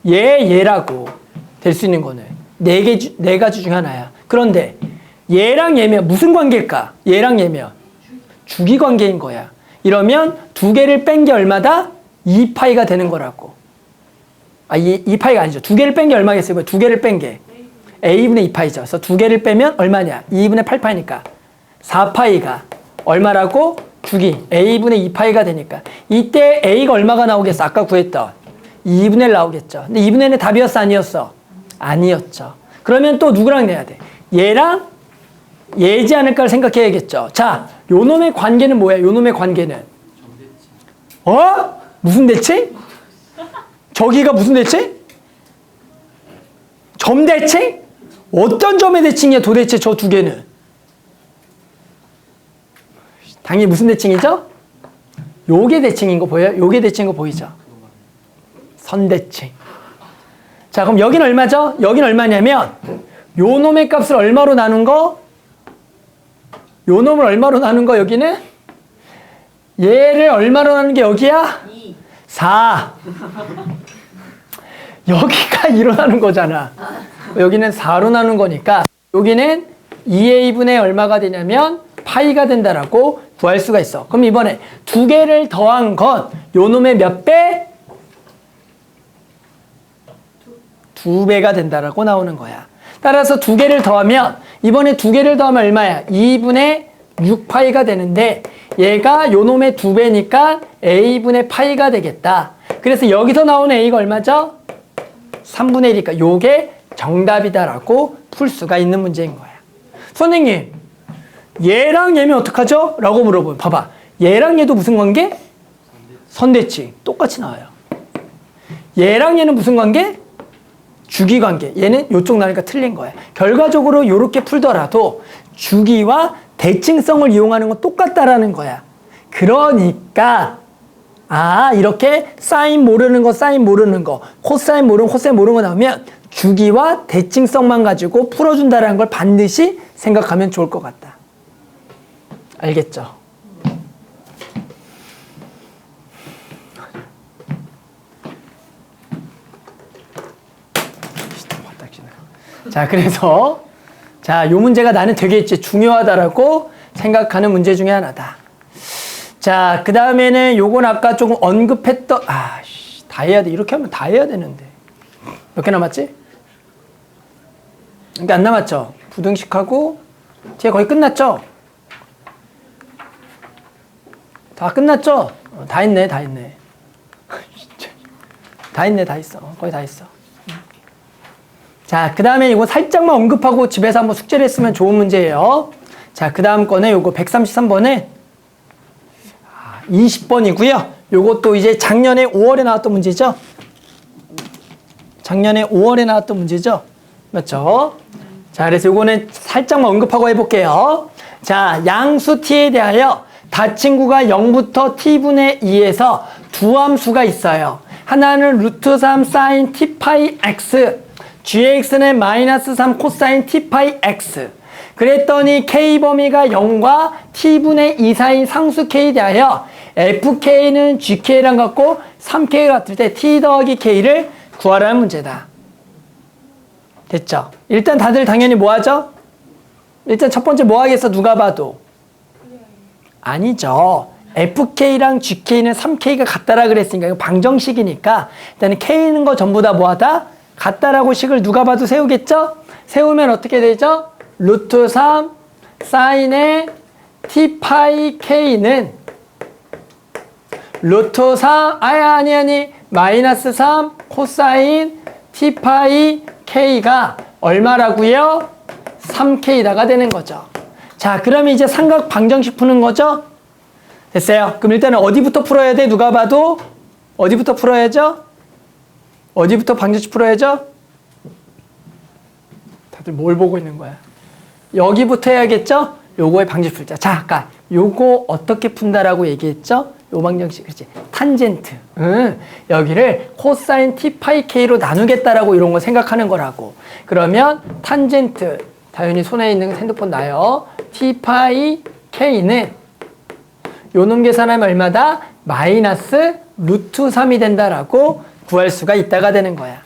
얘라고 될 수 있는 거는 네 가지 중에 하나야. 그런데 얘랑 얘면 무슨 관계일까? 얘랑 얘면 주기 관계인 거야. 이러면 두 개를 뺀 게 얼마다? 2파이가 되는 거라고. 아, 2파이가 아니죠. 두 개를 뺀 게 얼마겠어요? 두 개를 뺀 게 a분의 2파이죠. 그래서 두 개를 빼면 얼마냐? 2분의 8파이니까 4파이가 얼마라고? 주기 a분의 2파이가 되니까 이때 a가 얼마가 나오겠어? 아까 구했던 2분의 1 나오겠죠. 근데 2분의 1은 답이었어? 아니었어? 아니었죠. 그러면 또 누구랑 내야 돼? 얘랑 얘지 않을까를 생각해야겠죠. 자, 요 놈의 관계는 뭐야? 요 놈의 관계는 무슨 대칭? 저기가 무슨 대칭? 점 대칭? 어떤 점의 대칭이야 도대체 저 두 개는? 당연히 무슨 대칭이죠? 요게 대칭인 거 보여요? 요게 대칭인 거 보이죠? 선대칭. 자, 그럼 여기는 얼마죠? 여기는 얼마냐면 요 놈의 값을 얼마로 나눈 거? 요 놈을 얼마로 나눈 거 여기는? 얘를 얼마로 나눈 게 여기야? 4. 여기가 2로 나눈 거잖아. 여기는 4로 나눈 거니까 여기는 2a분의 얼마가 되냐면 파이가 된다라고 구할 수가 있어. 그럼 이번에 두 개를 더한 건 요 놈의 몇 배? 2배가 된다라고 나오는 거야. 따라서 두 개를 더하면 이번에 두 개를 더하면 얼마야? 2분의 6파이가 되는데 얘가 요 놈의 2배니까 a분의 파이가 되겠다. 그래서 여기서 나오는 a가 얼마죠? 3분의 1이니까 요게 정답이다라고 풀 수가 있는 문제인 거야. 선생님, 얘랑 얘면 어떡하죠? 라고 물어보면 봐봐. 얘랑 얘도 무슨 관계? 선대칭. 똑같이 나와요. 얘랑 얘는 무슨 관계? 주기 관계. 얘는 요쪽 나니까 틀린 거야. 결과적으로 요렇게 풀더라도 주기와 대칭성을 이용하는 건 똑같다라는 거야. 그러니까 이렇게 사인 모르는 거, 사인 모르는 거, 코사인 모르는 거, 코사인 모르는 거 나오면 주기와 대칭성만 가지고 풀어준다는 걸 반드시 생각하면 좋을 것 같다. 알겠죠? 자, 그래서 요 문제가 나는 되게 이제 중요하다라고 생각하는 문제 중에 하나다. 자, 그 다음에는 요건 아까 조금 언급했던, 다 해야 돼. 이렇게 하면 다 해야 되는데. 몇 개 남았지? 이게 안 남았죠? 부등식하고, 제가 거의 끝났죠? 다 끝났죠? 다 했네, 다 했네. 다 했네, 다 했어. 거의 다 했어. 자, 그 다음에 이거 살짝만 언급하고 집에서 한번 숙제를 했으면 좋은 문제예요. 자, 그 다음 거는 요거 133번에 20번이고요. 요것도 이제 작년에 5월에 나왔던 문제죠? 작년에 5월에 나왔던 문제죠? 맞죠? 자, 그래서 요거는 살짝만 언급하고 해볼게요. 자, 양수 t에 대하여 다 친구가 0부터 t분의 2에서 두 함수가 있어요. 하나는 루트 3 사인 t 파이 x, gx는 마이너스 3 코사인 t 파이 x. 그랬더니 k 범위가 0과 t분의 2 사인 상수 k에 대하여 fk는 gk랑 같고 3k가 같을 때 t 더하기 k를 구하라는 문제다. 됐죠? 일단 다들 당연히 뭐 하죠? 일단 첫 번째 뭐 하겠어? 누가 봐도. 아니죠. fk랑 gk는 3k가 같다라 그랬으니까 이거 방정식이니까 일단은 k는 거 전부 다 뭐하다? 같다라고 식을 누가 봐도 세우겠죠? 세우면 어떻게 되죠? 루트 3 사인의 t 파이 k는 루트 3 아니 마이너스 3 코사인 t 파이 k가 얼마라고요? 3k다가 되는 거죠. 자, 그러면 이제 삼각 방정식 푸는 거죠? 됐어요. 그럼 일단은 어디부터 풀어야 돼? 누가 봐도 어디부터 풀어야죠? 어디부터 방정식 풀어야죠? 다들 뭘 보고 있는 거야? 여기부터 해야겠죠? 요거의 방정식 풀자. 자, 아까 요거 어떻게 푼다라고 얘기했죠? 요 방정식, 그렇지? 탄젠트. 여기를 코사인 t 파이 k로 나누겠다라고 이런 거 생각하는 거라고. 그러면 탄젠트, 당연히 손에 있는 핸드폰 놔요. t 파이 k는 요놈 계산하면 얼마다? 마이너스 루트 3이 된다라고 구할 수가 있다가 되는 거야.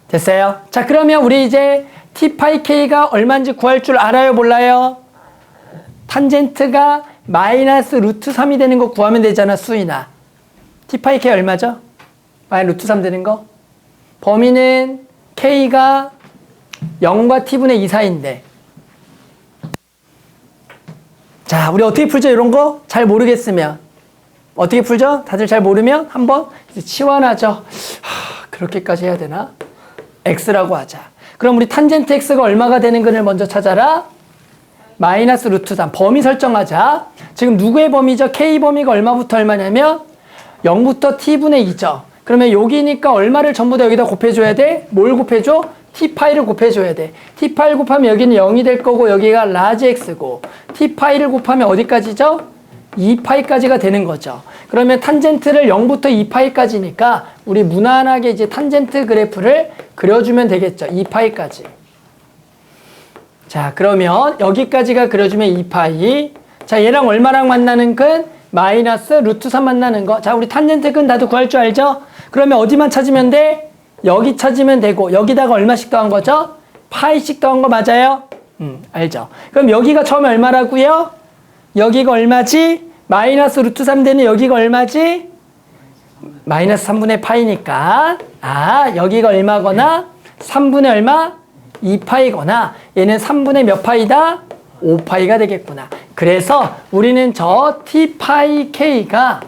됐어요? 자, 그러면 우리 이제 t 파이 k가 얼마인지 구할 줄 알아요? 몰라요? 탄젠트가 마이너스 루트 3이 되는 거 구하면 되잖아, 수이나. t 파이 k 얼마죠? 마이너스 루트 3 되는 거? 범위는 k가 0과 t분의 2 사이인데. 자, 우리 어떻게 풀죠? 이런 거 잘 모르겠으면. 어떻게 풀죠? 다들 잘 모르면 한번 치환하죠. 그렇게까지 해야 되나? x라고 하자. 그럼 우리 탄젠트 x가 얼마가 되는 거를 먼저 찾아라. 마이너스 루트 3. 범위 설정하자. 지금 누구의 범위죠? k 범위가 얼마부터 얼마냐면 0부터 t분의 2죠. 그러면 여기니까 얼마를 전부 다 여기다 곱해줘야 돼? 뭘 곱해줘? t파이를 곱해줘야 돼. t파이 곱하면 여기는 0이 될 거고 여기가 라지 x고 t파이를 곱하면 어디까지죠? 2파이까지가 되는 거죠. 그러면 탄젠트를 0부터 2파이까지니까 우리 무난하게 이제 탄젠트 그래프를 그려주면 되겠죠. 2파이까지. 자, 그러면 여기까지가 그려주면 2파이. 자, 얘랑 얼마랑 만나는 근? 마이너스 루트 3 만나는 거. 자, 우리 탄젠트 근 나도 구할 줄 알죠? 그러면 어디만 찾으면 돼? 여기 찾으면 되고 여기다가 얼마씩 더한 거죠? 파이씩 더한 거 맞아요? 알죠? 그럼 여기가 처음에 얼마라고요? 여기가 얼마지? 마이너스 루트 3 되는 여기가 얼마지? 마이너스 3분의 파이니까 여기가 얼마거나 3분의 얼마? 2파이거나 얘는 3분의 몇 파이다? 5파이가 되겠구나. 그래서 우리는 저 t파이 k가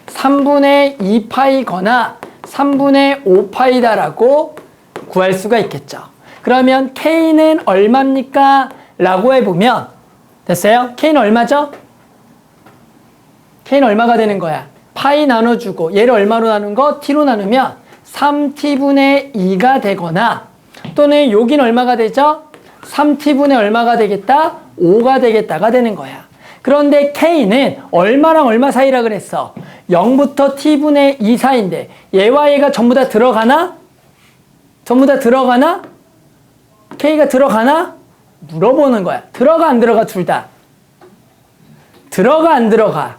3분의 2파이거나 3분의 5파이다라고 구할 수가 있겠죠. 그러면 k는 얼마입니까? 라고 해보면 됐어요? k는 얼마죠? k는 얼마가 되는 거야? 파이 나눠주고 얘를 얼마로 나눈 거? t로 나누면 3t분의 2가 되거나 또는 여기는 얼마가 되죠? 3t분의 얼마가 되겠다? 5가 되겠다가 되는 거야. 그런데 k는 얼마랑 얼마 사이라 그랬어? 0부터 t분의 2 사이인데 얘와 얘가 전부 다 들어가나? 전부 다 들어가나? k가 들어가나? 물어보는 거야. 들어가 안 들어가? 둘 다. 들어가 안 들어가?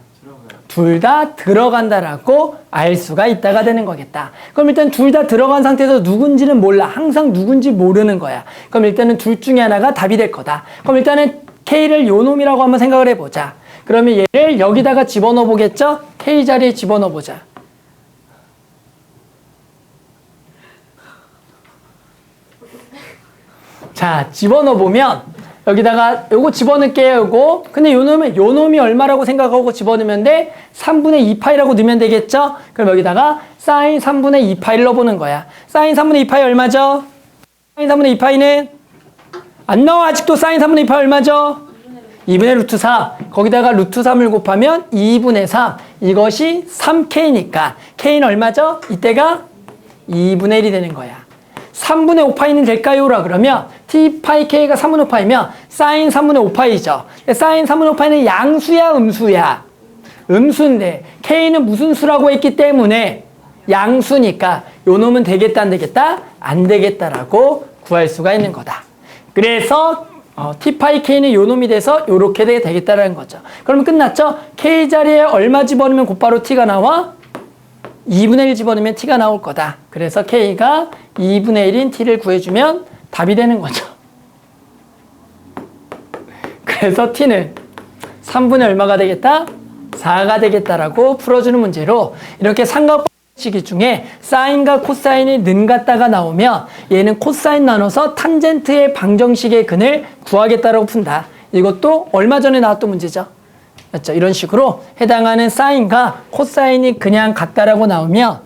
둘 다 들어간다라고 알 수가 있다가 되는 거겠다. 그럼 일단 둘 다 들어간 상태에서 누군지는 몰라. 항상 누군지 모르는 거야. 그럼 일단은 둘 중에 하나가 답이 될 거다. 그럼 일단은 k를 요 놈이라고 한번 생각을 해보자. 그러면 얘를 여기다가 집어넣어 보겠죠? k 자리에 집어넣어 보자. 자, 집어넣어 보면 여기다가 요거 집어넣을게요, 요거. 근데 요 놈이 얼마라고 생각하고 집어넣으면 돼? 3분의 2파이라고 넣으면 되겠죠? 그럼 여기다가 사인 3분의 2파이를 넣어보는 거야. 사인 3분의 2파이 얼마죠? 사인 3분의 2파이는? 안 나와, 아직도 사인 3분의 2파이 얼마죠? 2분의 루트 4. 거기다가 루트 3을 곱하면 2분의 3. 이것이 3k니까. k는 얼마죠? 이때가 2분의 1이 되는 거야. 3분의 5파이는 될까요? 라 그러면 t파이 k가 3분의 5파이면 사인 3분의 5파이죠. 사인 3분의 5파이는 양수야, 음수야? 음수인데 k는 무슨 수라고 했기 때문에 양수니까 요 놈은 되겠다 안 되겠다? 안 되겠다라고 구할 수가 있는 거다. 그래서 T파이 K는 요 놈이 돼서 요렇게 되겠다라는 거죠. 그러면 끝났죠? K 자리에 얼마 집어넣으면 곧바로 T가 나와? 2분의 1 집어넣으면 T가 나올 거다. 그래서 K가 2분의 1인 T를 구해주면 답이 되는 거죠. 그래서 T는 3분의 얼마가 되겠다? 4가 되겠다라고 풀어주는 문제로 이렇게 삼각방정식 중에 사인과 코사인이 는 같다가 나오면 얘는 코사인 나눠서 탄젠트의 방정식의 근을 구하겠다라고 푼다. 이것도 얼마 전에 나왔던 문제죠. 맞죠? 이런 식으로 해당하는 사인과 코사인이 그냥 같다라고 나오면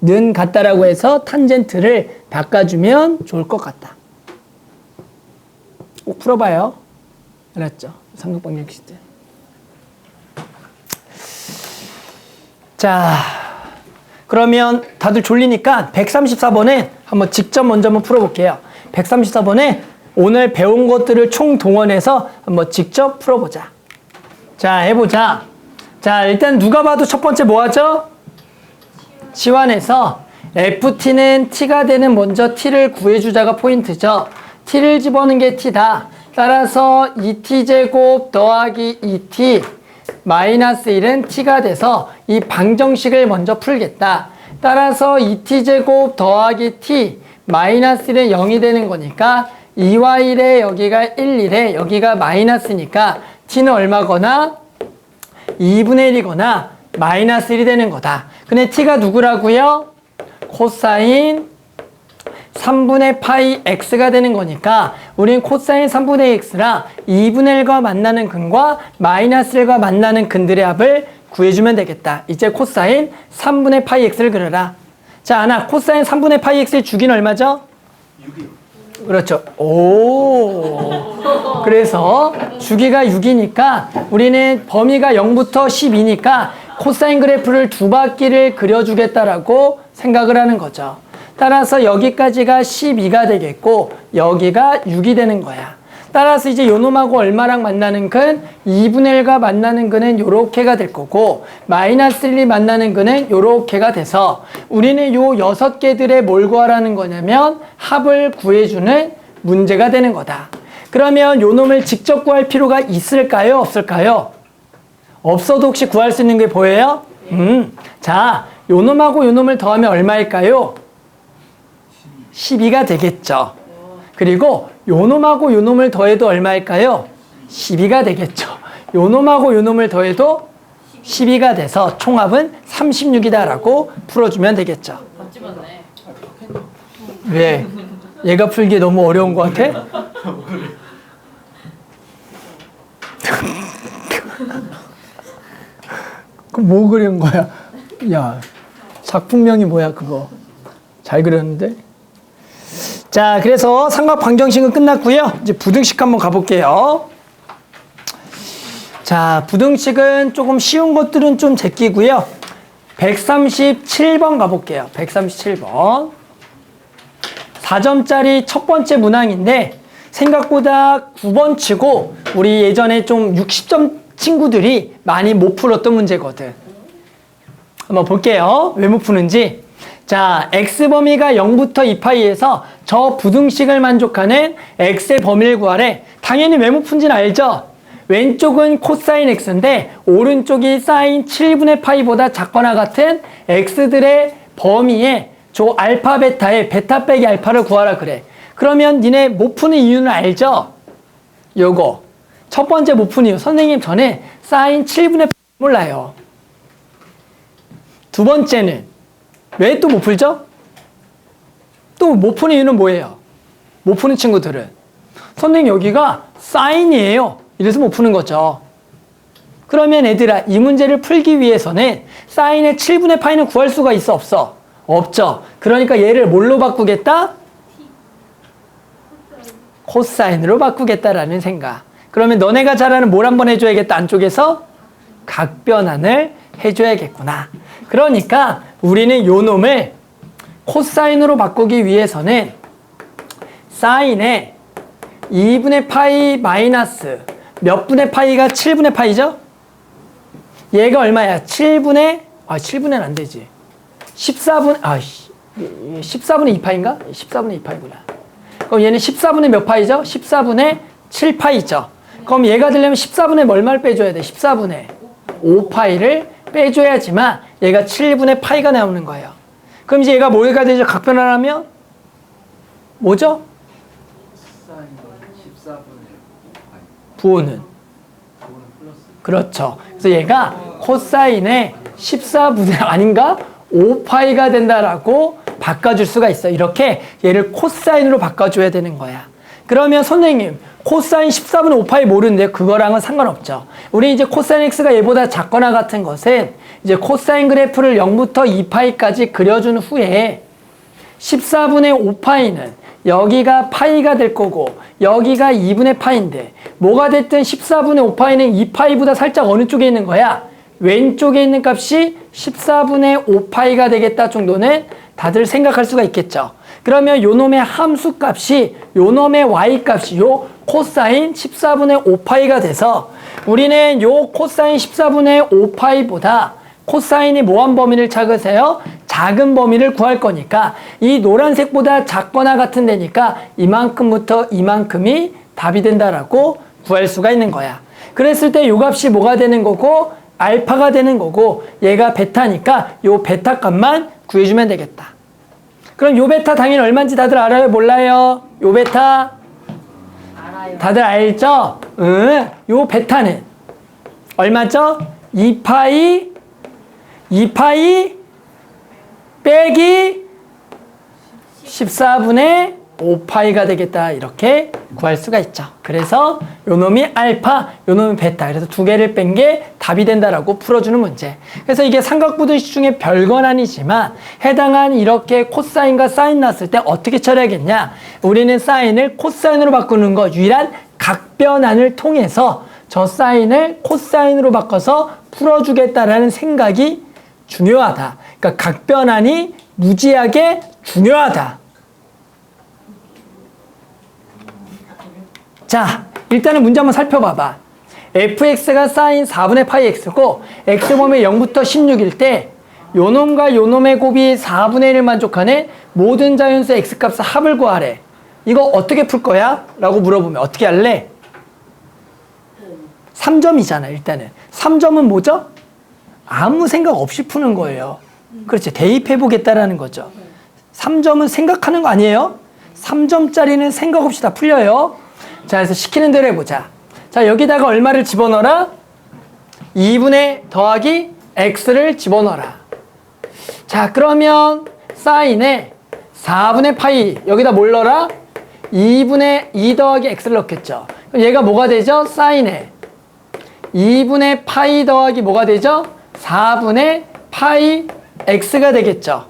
는 같다라고 해서 탄젠트를 바꿔주면 좋을 것 같다. 꼭 풀어봐요. 알았죠? 삼각방정식 때. 자, 그러면 다들 졸리니까 134번에 한번 직접 먼저 한번 풀어볼게요. 134번에 오늘 배운 것들을 총동원해서 한번 직접 풀어보자. 자, 해보자. 자, 일단 누가 봐도 첫 번째 뭐 하죠? 치환해서 FT는 T가 되는 먼저 T를 구해주자가 포인트죠. T를 집어넣는 게 T다. 따라서 2T제곱 더하기 2T 마이너스 1은 T가 돼서 이 방정식을 먼저 풀겠다. 따라서 2T제곱 더하기 T 마이너스 1은 0이 되는 거니까 2와 1에 여기가 1, 1에 여기가 마이너스니까 T는 얼마거나 2분의 1이거나 마이너스 1이 되는 거다. 근데 T가 누구라고요? 코사인 3분의 파이 x가 되는 거니까 우린 코사인 3분의 x라 2분의 1과 만나는 근과 마이너스 1과 만나는 근들의 합을 구해주면 되겠다. 이제 코사인 3분의 파이 x를 그려라. 자, 하나 코사인 3분의 파이 x의 주기는 얼마죠? 6이요. 그렇죠. 오. 그래서 주기가 6이니까 우리는 범위가 0부터 12니까 코사인 그래프를 두 바퀴를 그려주겠다라고 생각을 하는 거죠. 따라서 여기까지가 12가 되겠고 여기가 6이 되는 거야. 따라서 이제 요 놈하고 얼마랑 만나는 근? 2분의 1과 만나는 근은 요렇게가 될 거고 마이너스 1이 만나는 근은 요렇게가 돼서 우리는 요 6개들의 뭘 구하라는 거냐면 합을 구해주는 문제가 되는 거다. 그러면 요 놈을 직접 구할 필요가 있을까요? 없을까요? 없어도 혹시 구할 수 있는 게 보여요? 자, 요 놈하고 요 놈을 더하면 얼마일까요? 12가 되겠죠. 그리고 요 놈하고 요 놈을 더해도 얼마일까요? 12가 되겠죠. 요 놈하고 요 놈을 더해도 12가 돼서 총합은 36이다라고 풀어주면 되겠죠. 맞지 맞네. 왜? 얘가 풀기 너무 어려운 것 같아? 그럼 뭐 그린 거야? 야, 작품명이 뭐야 그거? 잘 그렸는데? 자, 그래서 삼각방정식은 끝났고요. 이제 부등식 한번 가볼게요. 자, 부등식은 조금 쉬운 것들은 좀 제끼고요. 137번 가볼게요. 137번. 4점짜리 첫 번째 문항인데 생각보다 9번 치고 우리 예전에 좀 60점 친구들이 많이 못 풀었던 문제거든. 한번 볼게요. 왜 못 푸는지. 자, x 범위가 0부터 2파이에서 저 부등식을 만족하는 x의 범위를 구하래. 당연히 왜 못 푼지는 알죠? 왼쪽은 코사인 x인데 오른쪽이 사인 7분의 파이보다 작거나 같은 x들의 범위에 저 알파 베타의 베타 빼기 알파를 구하라 그래. 그러면 니네 못 푸는 이유는 알죠? 요거 첫 번째 못 푸는 이유. 선생님 저는 사인 7분의 파이 몰라요. 두 번째는 왜 또 못 풀죠? 또 못 푸는 이유는 뭐예요? 못 푸는 친구들은 선생님 여기가 사인이에요. 이래서 못 푸는 거죠. 그러면 애들아 이 문제를 풀기 위해서는 사인의 7분의 파이는 구할 수가 있어 없어? 없죠. 그러니까 얘를 뭘로 바꾸겠다? 코사인으로 바꾸겠다라는 생각. 그러면 너네가 잘 아는 뭘 한번 해줘야겠다. 안쪽에서 각변환을 해줘야겠구나. 그러니까 우리는 요 놈을 코사인으로 바꾸기 위해서는 사인의 2분의 파이 마이너스 몇 분의 파이가 7분의 파이죠? 얘가 얼마야? 7분의 아, 7분의는 안 되지. 14분의 2파인가? 14분의 2파이구나. 그럼 얘는 14분의 몇 파이죠? 14분의 7파이죠. 그럼 얘가 되려면 14분의 얼마를 빼줘야 돼? 14분의 5파이를 빼줘야지만 얘가 7분의 파이가 나오는 거예요. 그럼 이제 얘가 뭐가 되죠? 각변을 하면? 뭐죠? 사인 14분의 부호는? 그렇죠. 그래서 얘가 코사인의 14분의 아닌가? 5파이가 된다라고 바꿔줄 수가 있어. 이렇게 얘를 코사인으로 바꿔줘야 되는 거야. 그러면 선생님, 코사인 14분의 5파이 모르는데 그거랑은 상관없죠. 우리 이제 코사인 x가 얘보다 작거나 같은 것은 이제 코사인 그래프를 0부터 2파이까지 그려준 후에 14분의 5파이는 여기가 파이가 될 거고 여기가 2분의 파인데 뭐가 됐든 14분의 5파이는 2파이보다 살짝 어느 쪽에 있는 거야? 왼쪽에 있는 값이 14분의 5파이가 되겠다 정도는 다들 생각할 수가 있겠죠. 그러면 요 놈의 함수 값이 요 놈의 y 값이 요 코사인 14분의 5파이가 돼서 우리는 요 코사인 14분의 5파이보다 코사인이 뭐한 범위를 찾으세요? 작은 범위를 구할 거니까 이 노란색보다 작거나 같은 데니까 이만큼부터 이만큼이 답이 된다라고 구할 수가 있는 거야. 그랬을 때 요 값이 뭐가 되는 거고 알파가 되는 거고 얘가 베타니까 요 베타 값만 구해주면 되겠다. 그럼 요 베타 당연히 얼마인지 다들 알아요? 몰라요? 요 베타? 알아요. 다들 알죠? 요 베타는 얼마죠? 2파이 빼기 14분의 5파이가 되겠다. 이렇게 구할 수가 있죠. 그래서 요 놈이 알파, 요 놈이 베타. 그래서 두 개를 뺀 게 답이 된다라고 풀어주는 문제. 그래서 이게 삼각부등식 중에 별건 아니지만 해당한 이렇게 코사인과 사인 났을 때 어떻게 처리하겠냐. 우리는 사인을 코사인으로 바꾸는 거 유일한 각변환을 통해서 저 사인을 코사인으로 바꿔서 풀어주겠다라는 생각이 중요하다. 그러니까 각변환이 무지하게 중요하다. 자, 일단은 문제 한번 살펴봐봐. fx가 사인 4분의 파이 x고 x범위 0부터 16일 때 요놈과 요놈의 곱이 4분의 1을 만족하는 모든 자연수 x값의 합을 구하래. 이거 어떻게 풀 거야? 라고 물어보면 어떻게 할래? 3점이잖아 일단은. 3점은 뭐죠? 아무 생각 없이 푸는 거예요. 그렇지. 대입해보겠다라는 거죠. 3점은 생각하는 거 아니에요? 3점짜리는 생각 없이 다 풀려요. 자, 그래서 시키는 대로 해보자. 자, 여기다가 얼마를 집어넣어라? 2분의 더하기 x를 집어넣어라. 자, 그러면 사인에 4분의 파이 여기다 뭘 넣어라? 2분의 2 더하기 x를 넣겠죠. 그럼 얘가 뭐가 되죠? 사인에 2분의 파이 더하기 뭐가 되죠? 4분의 파이 x가 되겠죠.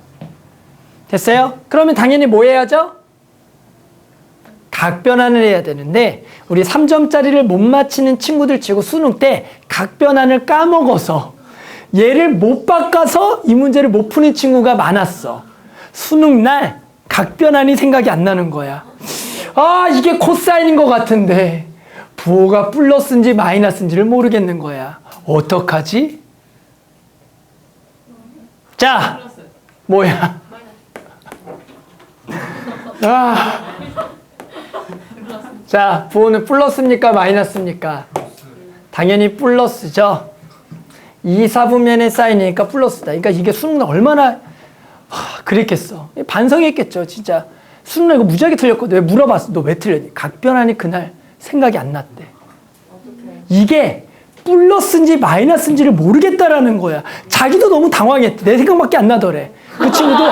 됐어요? 그러면 당연히 뭐 해야죠? 각변환을 해야 되는데 우리 3점짜리를 못 맞히는 친구들 치고 수능 때 각변환을 까먹어서 얘를 못 바꿔서 이 문제를 못 푸는 친구가 많았어. 수능 날 각변환이 생각이 안 나는 거야. 아, 이게 코사인인 것 같은데 부호가 플러스인지 마이너스인지를 모르겠는 거야. 어떡하지? 자, 뭐야? 아. 자, 부호는 플러스입니까? 마이너스입니까? 당연히 플러스죠. 2, 4분면의 사인이니까 플러스다. 그러니까 이게 수능 얼마나 그랬겠어. 반성했겠죠. 진짜 수능 이거 무지하게 틀렸거든. 왜 물어봤어? 너 왜 틀렸니? 각변환이 그날 생각이 안 났대. 이게 플러스인지 마이너스인지를 모르겠다라는 거야. 자기도 너무 당황했대. 내 생각밖에 안 나더래. 그 친구도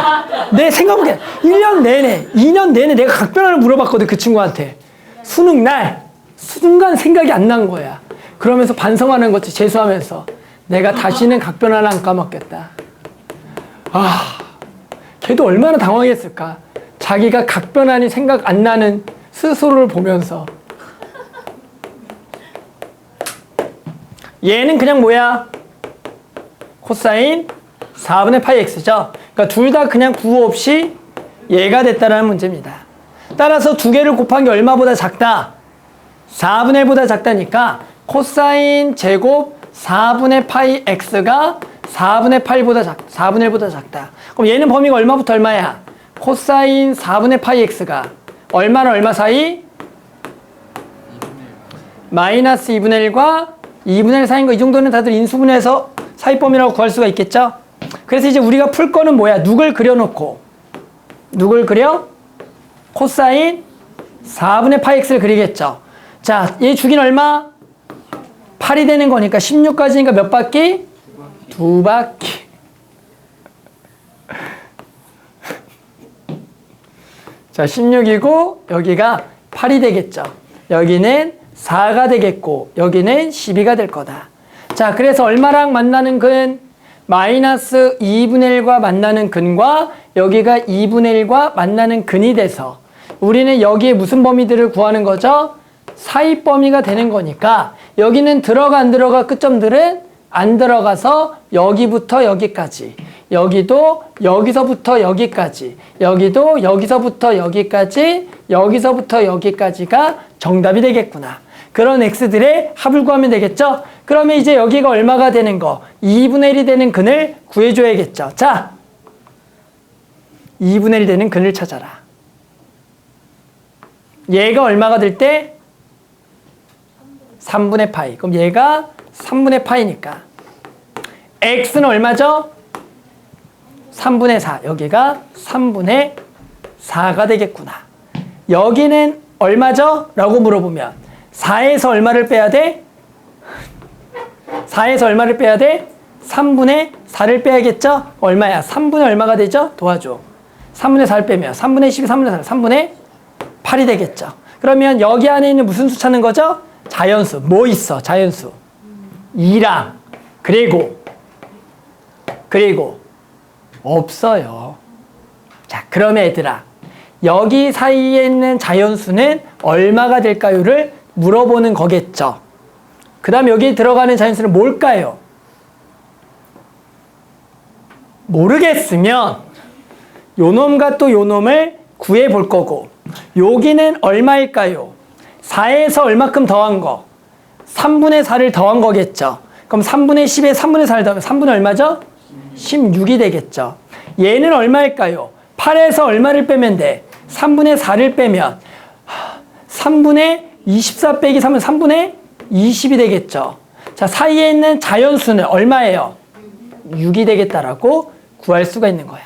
내 생각밖에 1년 내내 2년 내내 내가 각변환을 물어봤거든. 그 친구한테. 수능 날 순간 생각이 안 난 거야. 그러면서 반성하는 거지. 재수하면서 내가 다시는 각변환을 안 까먹겠다. 아, 걔도 얼마나 당황했을까. 자기가 각변환이 생각 안 나는 스스로를 보면서. 얘는 그냥 뭐야? 코사인 4분의 파이 x죠. 그러니까 둘 다 그냥 부호 없이 얘가 됐다라는 문제입니다. 따라서 두 개를 곱한 게 얼마보다 작다? 4분의 1보다 작다니까 코사인 제곱 4분의 파이 x가 4분의 8보다 4분의 1보다 작다. 그럼 얘는 범위가 얼마부터 얼마야? 코사인 4분의 파이 x가 얼마나 얼마 사이? 마이너스 2분의 1과 2분의 1 사이인 거 이 정도는 다들 인수분해해서 사이범위라고 구할 수가 있겠죠? 그래서 이제 우리가 풀 거는 뭐야? 누굴 그려놓고 누굴 그려? 코사인 4분의 파이 x를 그리겠죠. 자, 얘 주기는 얼마? 8이 되는 거니까 16까지니까 몇 바퀴? 2바퀴. 자, 16이고 여기가 8이 되겠죠. 여기는 4가 되겠고 여기는 12가 될 거다. 자, 그래서 얼마랑 만나는 근? 마이너스 2분의 1과 만나는 근과 여기가 2분의 1과 만나는 근이 돼서 우리는 여기에 무슨 범위들을 구하는 거죠? 사이 범위가 되는 거니까 여기는 들어가 안 들어가 끝점들은 안 들어가서 여기부터 여기까지, 여기도 여기서부터 여기까지, 여기도 여기서부터 여기까지, 여기서부터 여기까지가 정답이 되겠구나. 그런 x들의 합을 구하면 되겠죠? 그러면 이제 여기가 얼마가 되는 거? 2분의 1이 되는 근을 구해줘야겠죠. 자, 2분의 1 되는 근을 찾아라. 얘가 얼마가 될 때? 3분의 파이. 그럼 얘가 3분의 파이니까 x는 얼마죠? 3분의 4. 여기가 3분의 4가 되겠구나. 여기는 얼마죠? 라고 물어보면 4에서 얼마를 빼야 돼? 4에서 얼마를 빼야 돼? 3분의 4를 빼야겠죠? 얼마야? 3분의 얼마가 되죠? 도와줘. 3분의 4를 빼면 3분의 12, 3분의 4, 3분의 8이 되겠죠. 그러면 여기 안에 있는 무슨 수 찾는 거죠? 자연수. 뭐 있어? 자연수. 2랑 그리고 없어요. 자, 그러면 얘들아 여기 사이에 있는 자연수는 얼마가 될까요를 물어보는 거겠죠. 그 다음 여기 들어가는 자연수는 뭘까요? 모르겠으면 요 놈과 또 요 놈을 구해 볼 거고 여기는 얼마일까요? 4에서 얼마큼 더한 거? 3분의 4를 더한 거겠죠. 그럼 3분의 10에 3분의 4를 더하면 3분의 얼마죠? 16이 되겠죠. 얘는 얼마일까요? 8에서 얼마를 빼면 돼? 3분의 4를 빼면 3분의 24 빼기 3은 3분의 20이 되겠죠. 자, 사이에 있는 자연수는 얼마예요? 6이 되겠다라고 구할 수가 있는 거야.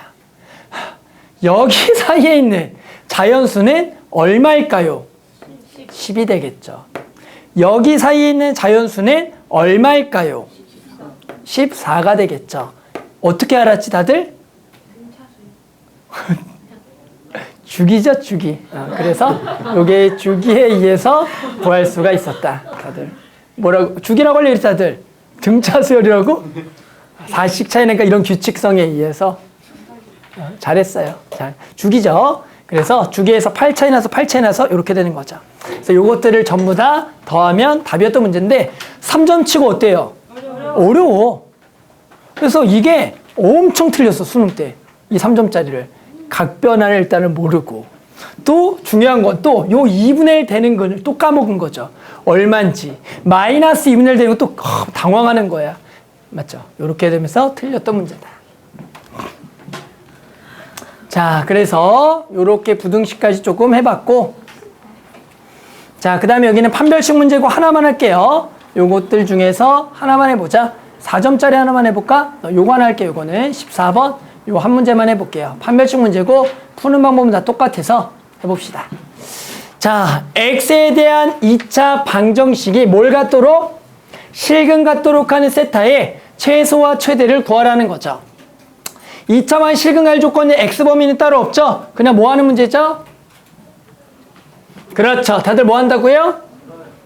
여기 사이에 있는 자연수는 얼마일까요? 10이 되겠죠. 여기 사이에 있는 자연수는 얼마일까요? 14가 되겠죠. 어떻게 알았지 다들? 주기죠, 주기. 그래서 이게 주기에 의해서 구할 수가 있었다. 다들 뭐라고? 주기라고 할래 다들? 등차 수열이라고? 4씩 차이니까 이런 규칙성에 의해서 잘했어요. 자, 주기죠. 그래서 주기에서 8 차이 나서 8 차이 나서 이렇게 되는 거죠. 그래서 요것들을 전부 다 더하면 답이었던 문제인데 3점 치고 어때요? 어려워. 그래서 이게 엄청 틀렸어, 수능 때. 이 3점짜리를. 각 변화를 일단은 모르고. 또 중요한 건 또 요 2분의 1 되는 걸 또 까먹은 거죠. 얼마인지. 마이너스 2분의 1 되는 거 또 당황하는 거야. 맞죠? 이렇게 되면서 틀렸던 문제다. 자, 그래서 이렇게 부등식까지 조금 해봤고, 자, 그 다음에 여기는 판별식 문제고 하나만 할게요. 요것들 중에서 하나만 해보자. 4점짜리 하나만 해볼까? 요거 하나 할게요. 요거는 14번. 요 한 문제만 해볼게요. 판별식 문제고 푸는 방법은 다 똑같아서 해봅시다. 자, x에 대한 2차 방정식이 뭘 같도록? 실근 같도록 하는 세타의 최소와 최대를 구하라는 거죠. 2차만 실근할 조건에 x범위는 따로 없죠? 그냥 뭐 하는 문제죠? 그렇죠. 다들 뭐 한다고요?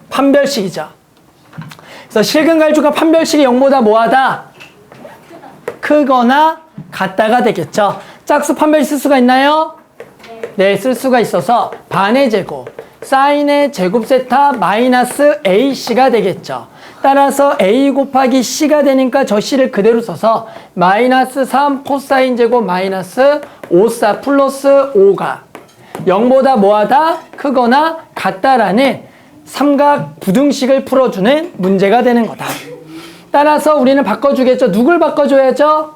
판별식이죠. 그래서 실근갈주가 판별식이 0보다 뭐하다? 크거나 같다가 되겠죠. 짝수 판별식 쓸 수가 있나요? 네, 쓸 수가 있어서 반의 제곱, 사인의 제곱 세타 마이너스 ac가 되겠죠. 따라서 a 곱하기 c가 되니까 저 c를 그대로 써서 마이너스 3 코사인 제곱 마이너스 5사 플러스 5가 0보다 뭐하다? 크거나 같다라는 삼각 부등식을 풀어주는 문제가 되는 거다. 따라서 우리는 바꿔주겠죠. 누굴 바꿔줘야죠?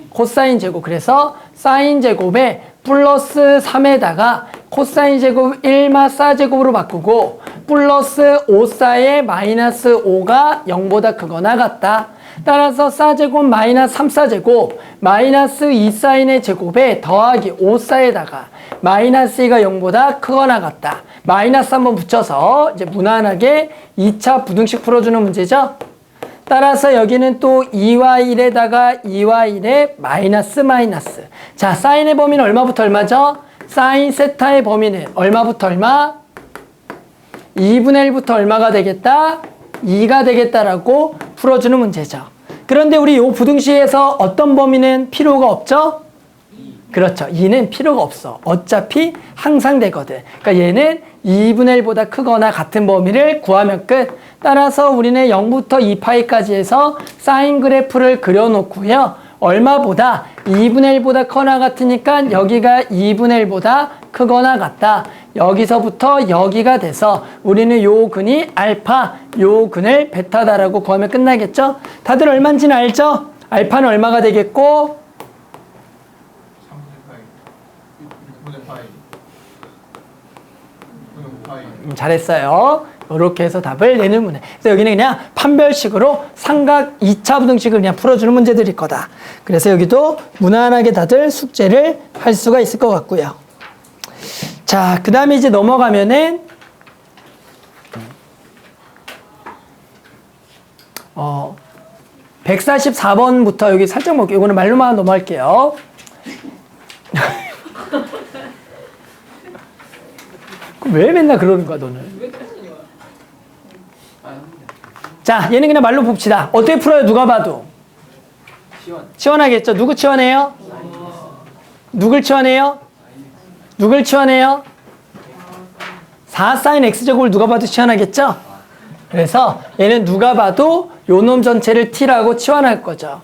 코사인 제곱. 그래서 사인 제곱에 플러스 3에다가 코사인 제곱 1마 사 제곱으로 바꾸고 플러스 5사의 마이너스 5가 0보다 크거나 같다. 따라서 사 제곱 마이너스 3사 제곱 마이너스 2사인의 제곱에 더하기 5사에다가 마이너스 2가 0보다 크거나 같다. 마이너스 한번 붙여서 이제 무난하게 2차 부등식 풀어주는 문제죠. 따라서 여기는 또 2와 1에다가 2와 1에 마이너스 마이너스. 자, 사인의 범위는 얼마부터 얼마죠? 사인 세타의 범위는 얼마부터 얼마? 2분의 1부터 얼마가 되겠다? 2가 되겠다라고 풀어주는 문제죠. 그런데 우리 이 부등식에서 어떤 범위는 필요가 없죠? 그렇죠. 2는 필요가 없어. 어차피 항상 되거든. 그러니까 얘는 2분의 1보다 크거나 같은 범위를 구하면 끝. 따라서 우리는 0부터 2파이까지 해서 사인 그래프를 그려놓고요. 얼마보다 2분의 1보다 크거나 같으니까 여기가 2분의 1보다 크거나 같다. 여기서부터 여기가 돼서 우리는 요 근이 알파, 요 근을 베타다라고 구하면 끝나겠죠? 다들 얼마인지는 알죠? 알파는 얼마가 되겠고 3분의 파이 6분의 파이 잘했어요. 이렇게 해서 답을 내는 문제. 그래서 여기는 그냥 판별식으로 삼각 2차 부등식을 그냥 풀어주는 문제들일 거다. 그래서 여기도 무난하게 다들 숙제를 할 수가 있을 것 같고요. 자, 그 다음에 이제 넘어가면은 144번부터 여기 살짝 볼게요. 이거는 말로만 넘어갈게요. 왜 맨날 그러는 거야, 너는? 자, 얘는 그냥 말로 봅시다. 어떻게 풀어요? 누가 봐도. 치환하겠죠? 누구 치환해요? 누굴 치환해요? 누굴 치환해요? 4sin x제곱을 누가 봐도 치환하겠죠? 그래서 얘는 누가 봐도 요 놈 전체를 t라고 치환할 거죠.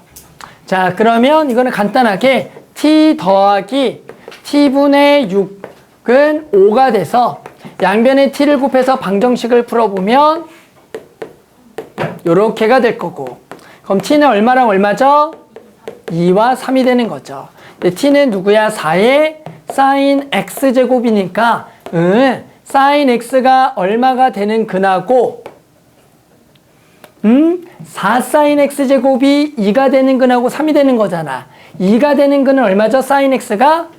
자, 그러면 이거는 간단하게 t 더하기 t분의 6은 5가 돼서 양변에 t를 곱해서 방정식을 풀어보면 요렇게가 될 거고, 그럼 t는 얼마랑 얼마죠? 2와 3이 되는 거죠. 근데 t는 누구야? 4의 sin x제곱이니까 sin x가 얼마가 되는 근하고 4sin x제곱이 2가 되는 근하고 3이 되는 거잖아. 2가 되는 근은 얼마죠? sin x가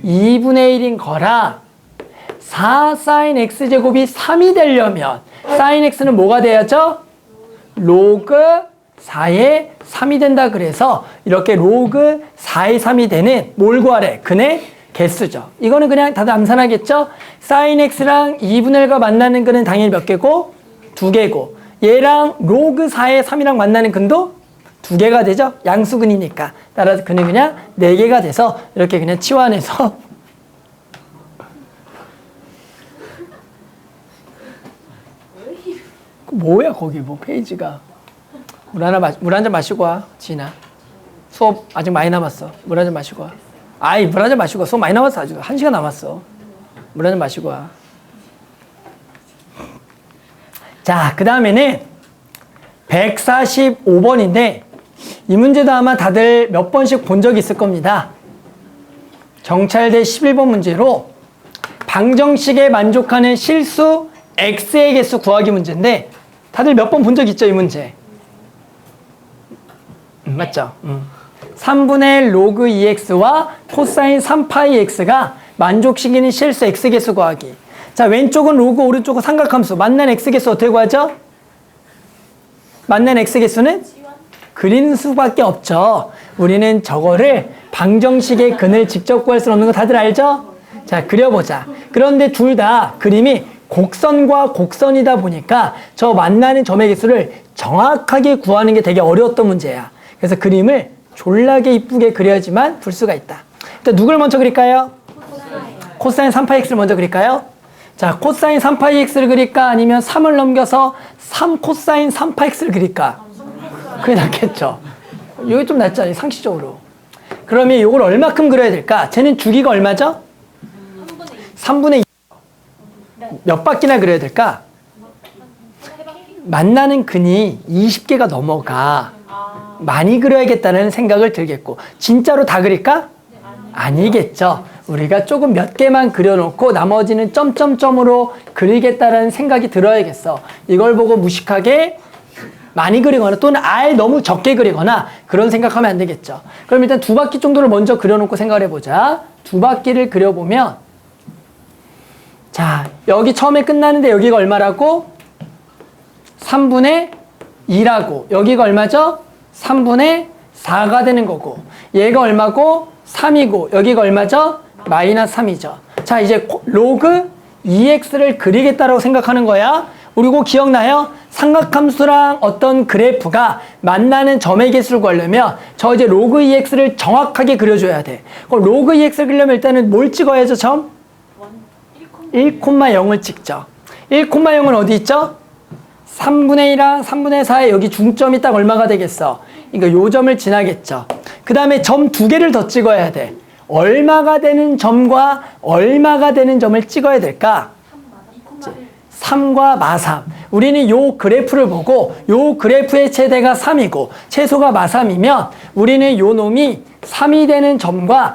2분의 1인 거라 4sin x제곱이 3이 되려면 sin x는 뭐가 돼야죠? 로그 4의 3이 된다. 그래서 이렇게 로그 4의 3이 되는 뭘 구하래? 근의 개수죠. 이거는 그냥 다들 암산하겠죠? sin x랑 2분의 1과 만나는 근은 당연히 몇 개고? 2개고, 얘랑 로그 4의 3이랑 만나는 근도 2개가 되죠? 양수근이니까. 따라서 근은 그냥 4개가 돼서 이렇게 그냥 치환해서 뭐야 거기 뭐 페이지가. 물 한 잔 마시고 와, 지인아. 수업 아직 많이 남았어. 물 한 잔 마시고 와. 아이, 물 한 잔 마시고 와. 수업 많이 남았어. 아직 1시간 남았어. 물 한 잔 마시고 와. 자, 그 다음에는 145번인데 이 문제도 아마 다들 몇 번씩 본 적이 있을 겁니다. 정찰대 11번 문제로 방정식에 만족하는 실수 x의 개수 구하기 문제인데 다들 몇 번 본 적 있죠, 이 문제? 맞죠? 3분의 1 로그 2x와 코사인 3파이 x가 만족시키는 실수 x개수 구하기. 자, 왼쪽은 로그, 오른쪽은 삼각함수. 만난 x개수 어떻게 구하죠? 만난 x개수는 그리는 수밖에 없죠. 우리는 저거를 방정식의 근을 직접 구할 수 없는 거 다들 알죠? 자, 그려보자. 그런데 둘 다 그림이 곡선과 곡선이다 보니까 저 만나는 점의 개수를 정확하게 구하는 게 되게 어려웠던 문제야. 그래서 그림을 졸라게 이쁘게 그려야지만 풀 수가 있다. 일단 누굴 먼저 그릴까요? 코사인 3파이x를 먼저 그릴까요? 자, 코사인 3파이x를 그릴까? 아니면 3을 넘겨서 3코사인 3파x를 그릴까? 그게 낫겠죠. 이게 좀 낫잖아요, 상식적으로. 그러면 이걸 얼마큼 그려야 될까? 쟤는 주기가 얼마죠? 3분의 2. 몇 바퀴나 그려야 될까? 만나는 근이 20개가 넘어가. 많이 그려야겠다는 생각을 들겠고, 진짜로 다 그릴까? 아니겠죠. 우리가 조금 몇 개만 그려놓고 나머지는 점점점으로 그리겠다라는 생각이 들어야겠어. 이걸 보고 무식하게 많이 그리거나 또는 아예 너무 적게 그리거나 그런 생각하면 안 되겠죠. 그럼 일단 2바퀴 정도를 먼저 그려놓고 생각을 해보자. 2바퀴를 그려보면, 자, 여기 처음에 끝나는데 여기가 얼마라고? 3분의 2라고. 여기가 얼마죠? 3분의 4가 되는 거고, 얘가 얼마고? 3이고, 여기가 얼마죠? 마이너스 3이죠. 자, 이제 로그 2x를 그리겠다라고 생각하는 거야. 그리고 기억나요? 삼각함수랑 어떤 그래프가 만나는 점의 개수를 구하려면 저 이제 로그 2x를 정확하게 그려줘야 돼. 그럼 로그 2x를 그리려면 일단은 뭘 찍어야죠, 점? 1,0을 찍죠. 1,0은 어디 있죠? 3분의 1랑 3분의 4에 여기 중점이 딱 얼마가 되겠어? 그러니까 요 점을 지나겠죠. 그 다음에 점 2개를 더 찍어야 돼. 얼마가 되는 점과 얼마가 되는 점을 찍어야 될까? 3과 마3. 우리는 요 그래프를 보고 요 그래프의 최대가 3이고 최소가 마3이면 우리는 요 놈이 3이 되는 점과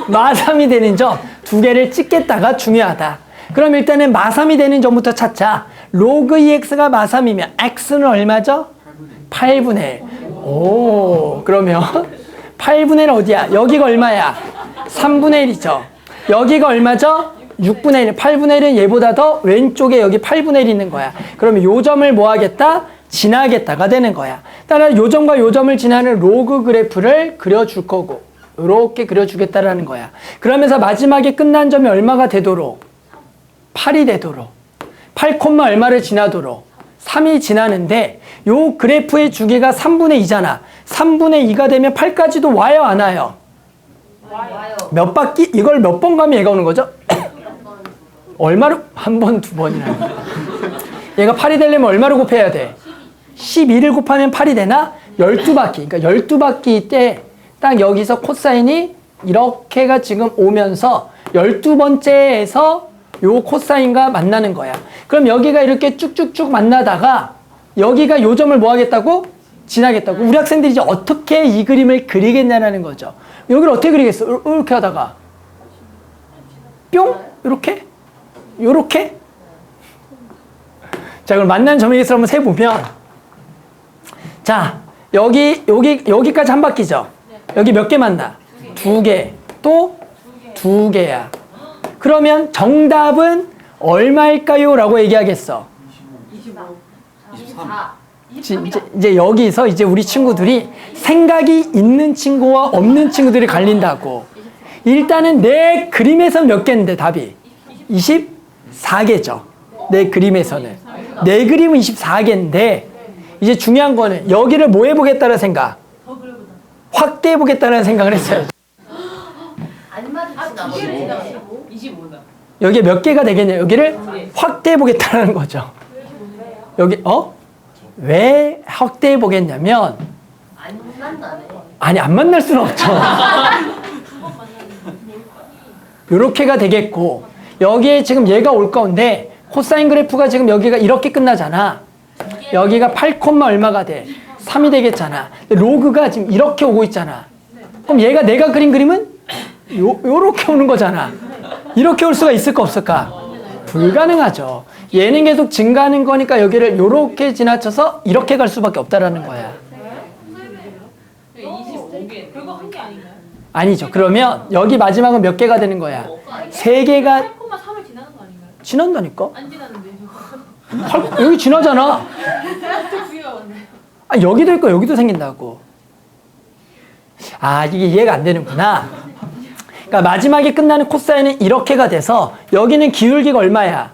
마3이 되는 점 2개를 찍겠다가 중요하다. 그럼 일단은 마3이 되는 점부터 찾자. 로그 2x가 마3이면 x는 얼마죠? 8분의 1. 오, 그러면 8분의 1 어디야? 여기가 얼마야? 3분의 1이죠. 여기가 얼마죠? 6분의 1. 8분의 1은 얘보다 더 왼쪽에 여기 8분의 1 있는 거야. 그러면 요 점을 뭐 하겠다? 지나겠다가 되는 거야. 따라 요 점과 요 점을 지나는 로그 그래프를 그려줄 거고, 이렇게 그려주겠다라는 거야. 그러면서 마지막에 끝난 점이 얼마가 되도록? 8이 되도록. 8, 얼마를 지나도록? 3이 지나는데 요 그래프의 주기가 3분의 2잖아. 3분의 2가 되면 8까지도 와요, 안 와요? 와요. 몇 바퀴? 이걸 몇 번 가면 얘가 오는 거죠? 얼마로? 한 번, 두 번이나. 얘가 8이 되려면 얼마로 곱해야 돼? 12를 곱하면 8이 되나? 12바퀴. 그러니까 12바퀴 때 딱 여기서 코사인이 이렇게가 지금 오면서 12번째에서 요 코사인과 만나는 거야. 그럼 여기가 이렇게 쭉쭉쭉 만나다가 여기가 요 점을 뭐 하겠다고? 지나겠다고. 우리 학생들이 이제 어떻게 이 그림을 그리겠냐는 거죠. 여기를 어떻게 그리겠어? 이렇게 하다가 뿅? 이렇게? 요렇게? 자, 그럼 만난 점의 개수를 한번 세보면, 자, 여기까지 한 바퀴죠? 여기 몇 개 만나? 2개. 또 2개야. 그러면 정답은 얼마일까요? 라고 얘기하겠어. 24. 이제 여기서 이제 우리 친구들이 생각이 있는 친구와 없는 친구들이 갈린다고. 일단은 내 그림에서 몇 개인데 답이? 24개죠. 내 그림에서는. 내 그림은 24개인데 이제 중요한 거는 여기를 뭐 해보겠다는 생각? 확대해보겠다는 생각을 했어요. 안 맞으시나 보네. 25다. 여기에 몇 개가 되겠냐? 여기를 확대해보겠다는 거죠. 여기, 왜 확대해보겠냐면, 안 만나네. 아니, 안 만날 수는 없죠. 요렇게가 되겠고, 여기에 지금 얘가 올 건데, 코사인 그래프가 지금 여기가 이렇게 끝나잖아. 여기가 8, 얼마가 돼? 3이 되겠잖아. 근데 로그가 지금 이렇게 오고 있잖아. 그럼 얘가 내가 그린 그림은 요렇게 오는 거잖아. 이렇게 올 수가 있을까 없을까? 불가능하죠. 얘는 계속 증가하는 거니까 여기를 요렇게 지나쳐서 이렇게 갈 수밖에 없다라는 거야. 25개. 그거 한 개 아닌가요? 아니죠. 그러면 여기 마지막은 몇 개가 되는 거야? 3개가 8,3을 지나는 거 아닌가요? 지난다니까? 안 지나는데. 여기 지나잖아. 또 구이가 왔네. 아, 여기도 있고 여기도 생긴다고. 아, 이게 이해가 안 되는구나. 그러니까 마지막에 끝나는 코사인은 이렇게가 돼서 여기는 기울기가 얼마야?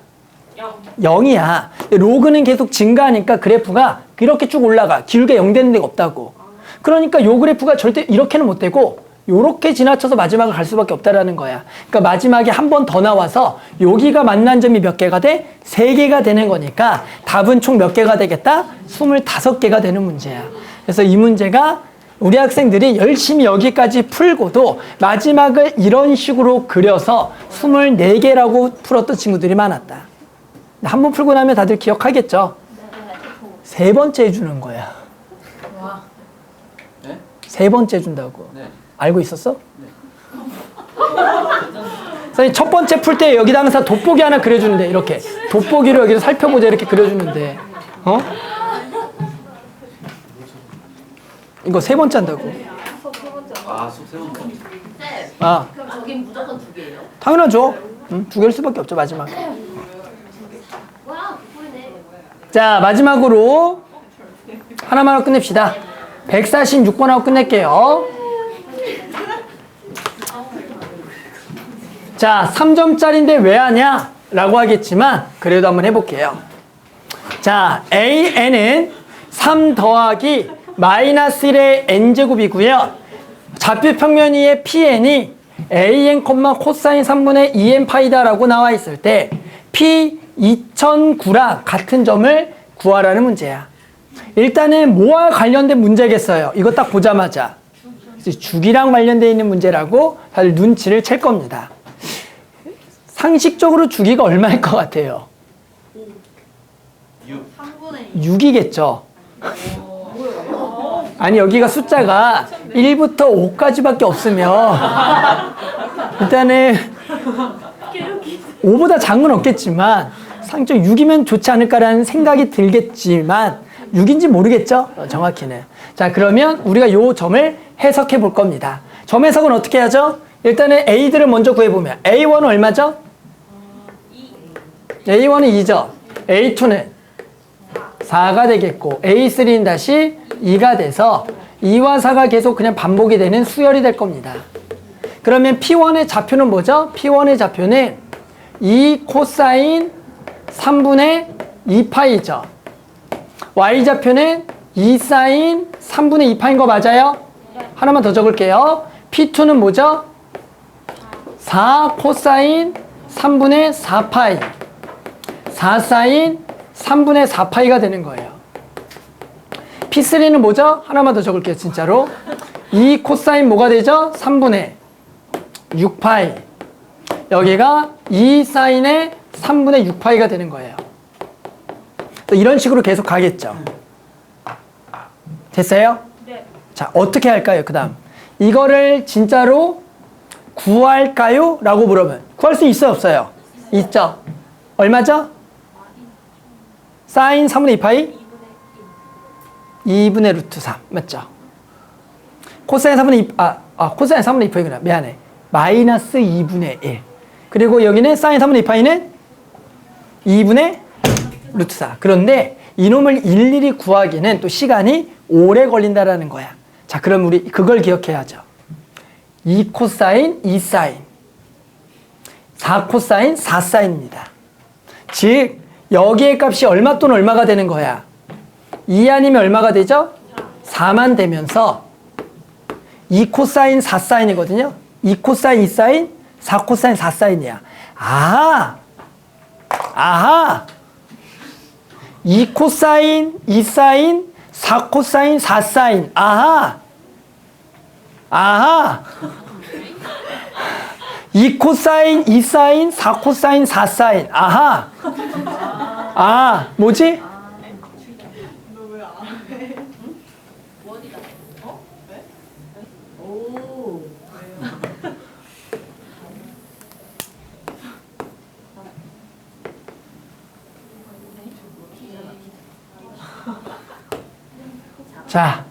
0이야. 로그는 계속 증가하니까 그래프가 이렇게 쭉 올라가. 기울기가 0 되는 데가 없다고. 그러니까 요 그래프가 절대 이렇게는 못 되고 요렇게 지나쳐서 마지막을 갈 수밖에 없다라는 거야. 그러니까 마지막에 한 번 더 나와서 여기가 만난 점이 몇 개가 돼? 3개가 되는 거니까 답은 총 몇 개가 되겠다? 25개가 되는 문제야. 그래서 이 문제가 우리 학생들이 열심히 여기까지 풀고도 마지막을 이런 식으로 그려서 24개라고 풀었던 친구들이 많았다. 한 번 풀고 나면 다들 기억하겠죠? 세 번째 해주는 거야. 네? 세 번째 해준다고. 네. 알고 있었어? 선생님 첫 번째 풀 때 여기다 항상 돋보기 하나 그려주는데 이렇게 돋보기로 여기를 살펴보자 이렇게 그려주는데 어? 이거 세 번째 한다고. 아, 수업 세 번. 쌤, 아 그럼 저긴 무조건 2개예요? 당연하죠. 두 개일 수밖에 없죠 마지막. 와, 보이네. 자 마지막으로 하나만 하고 끝냅시다. 146번 하고 끝낼게요. 자 3점짜리인데 왜 하냐 라고 하겠지만 그래도 한번 해볼게요. 자 AN은 3 더하기 마이너스 1의 n제곱이고요. 좌표 평면 위에 PN이 AN, 코사인 3분의 2n 파이다 라고 나와 있을 때 P 2009랑 같은 점을 구하라는 문제야. 일단은 뭐와 관련된 문제겠어요. 이거 딱 보자마자 주기랑 관련되어 있는 문제라고 다들 눈치를 챌 겁니다. 상식적으로 주기가 얼마일 것 같아요? 6이겠죠. 아니 여기가 숫자가 1부터 5까지밖에 없으면 일단은 5보다 작은 건 없겠지만 상적 6이면 좋지 않을까라는 생각이 들겠지만 6인지 모르겠죠? 정확히는. 자 그러면 우리가 요 점을 해석해 볼 겁니다. 점 해석은 어떻게 하죠? 일단은 A들을 먼저 구해보면 A1은 얼마죠? A1은 2죠. A2는 4가 되겠고 A3는 다시 2가 돼서 2와 4가 계속 그냥 반복이 되는 수열이 될 겁니다. 그러면 P1의 좌표는 뭐죠? P1의 좌표는 2 코사인 3분의 2파이죠. Y좌표는 2 사인 3분의 2파인 거 맞아요? 하나만 더 적을게요. P2는 뭐죠? 4 코사인 3분의 4파이 4 사인 3분의 4파이가 되는 거예요. P3는 뭐죠? 하나만 더 적을게요. 진짜로 2 코사인 뭐가 되죠? 3분의 6파이 여기가 2 사인의 3분의 6파이가 되는 거예요. 이런 식으로 계속 가겠죠. 됐어요? 네. 자, 어떻게 할까요? 그 다음 이거를 진짜로 구할까요? 라고 물으면 구할 수 있어요? 없어요? 있죠. 얼마죠? 사인 3분의 2파이? 2분의 루트 3 맞죠? 코사인 3분의 2, 코사인 3분의 2파이구나. 미안해. 마이너스 2분의 1 그리고 여기는 사인 3분의 2파이는 2분의 루트 4. 그런데 이놈을 일일이 구하기는 또 시간이 오래 걸린다라는 거야. 자, 그럼 우리 그걸 기억해야죠. 2 코사인 2 사인 4 코사인 4 사인입니다. 즉 여기의 값이 얼마 또는 얼마가 되는 거야? 2 아니면 얼마가 되죠? 4만 되면서 2 코사인 4 사인이거든요. 2 코사인 2 사인 4 코사인 4 사인이야. 아하 2 코사인 2 사인 4 코사인 4 사인 아하 2 코사인 2 사인 4 코사인 4 사인 아하 뭐지? 자,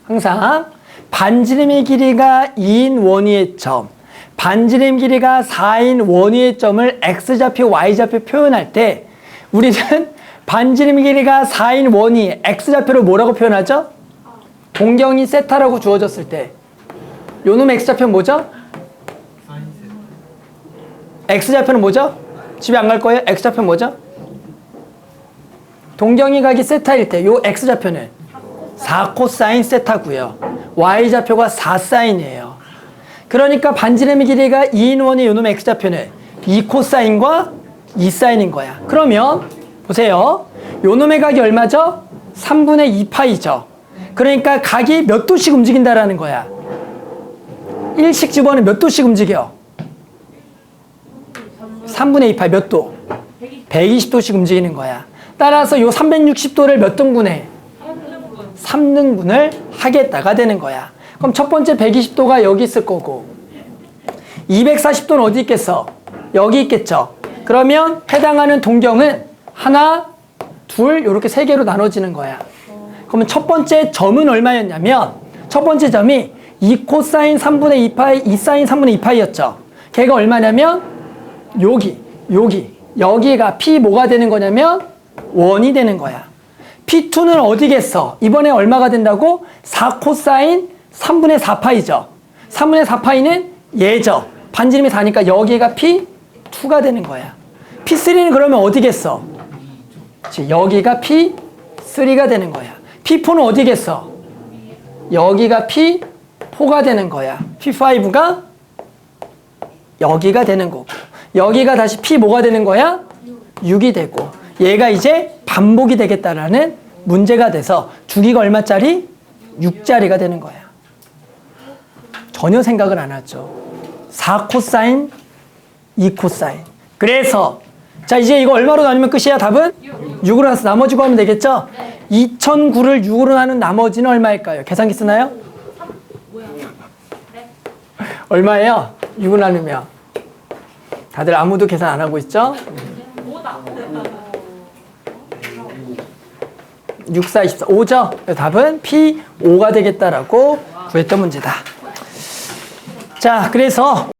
항상 반지름의 길이가 2인 원위의 점, 반지름 길이가 4인 원위의 점을 x좌표, y좌표 표현할 때 우리는 반지름 길이가 4인 원위 x좌표를 뭐라고 표현하죠? 동경이 세타라고 주어졌을 때 요놈 x좌표는 뭐죠? x좌표는 뭐죠? 집에 안 갈 거예요? x좌표는 뭐죠? 동경이 각이 세타일 때 요 x좌표는 4 코사인 세타고요. y좌표가 4 사인이에요. 그러니까 반지름의 길이가 2인 원의 요놈 x좌표는 2 코사인과 2 사인인 거야. 그러면 보세요. 요놈의 각이 얼마죠? 3분의 2파이죠. 그러니까 각이 몇 도씩 움직인다라는 거야. 1씩 집어는 몇 도씩 움직여? 3분의 2파이 몇 도? 120도씩 움직이는 거야. 따라서 요 360도를 몇 등분해? 3등분을 하겠다가 되는 거야. 그럼 첫 번째 120도가 여기 있을 거고 240도는 어디 있겠어? 여기 있겠죠. 그러면 해당하는 동경은 하나, 둘 이렇게 세 개로 나눠지는 거야. 그러면 첫 번째 점은 얼마였냐면 첫 번째 점이 2 코사인 3분의 2파이 2 사인 3분의 2파이였죠. 걔가 얼마냐면 여기가 P 뭐가 되는 거냐면 1이 되는 거야. P2는 어디겠어? 이번에 얼마가 된다고? 4 코사인 3분의 4파이죠. 3분의 4파이는 얘죠. 반지름이 4니까 여기가 P2가 되는 거야. P3는 그러면 어디겠어? 여기가 P3가 되는 거야. P4는 어디겠어? 여기가 P4가 되는 거야. P5가 여기가 되는 거고 여기가 다시 P 뭐가 되는 거야? 6이 되고 얘가 이제 반복이 되겠다라는 문제가 돼서 주기가 얼마짜리? 6짜리가 되는 거야. 전혀 생각을 안 하죠. 4 코사인 2 코사인. 그래서 자 이제 이거 얼마로 나누면 끝이야? 답은? 6으로 나눠서 나머지 구하면 되겠죠? 2009를 6으로 나눈 나머지는 얼마일까요? 계산기 쓰나요? 얼마예요? 6으로 나누면 다들 아무도 계산 안 하고 있죠? 6, 4, 24, 5죠? 답은 P5가 되겠다라고 구했던 문제다. 자, 그래서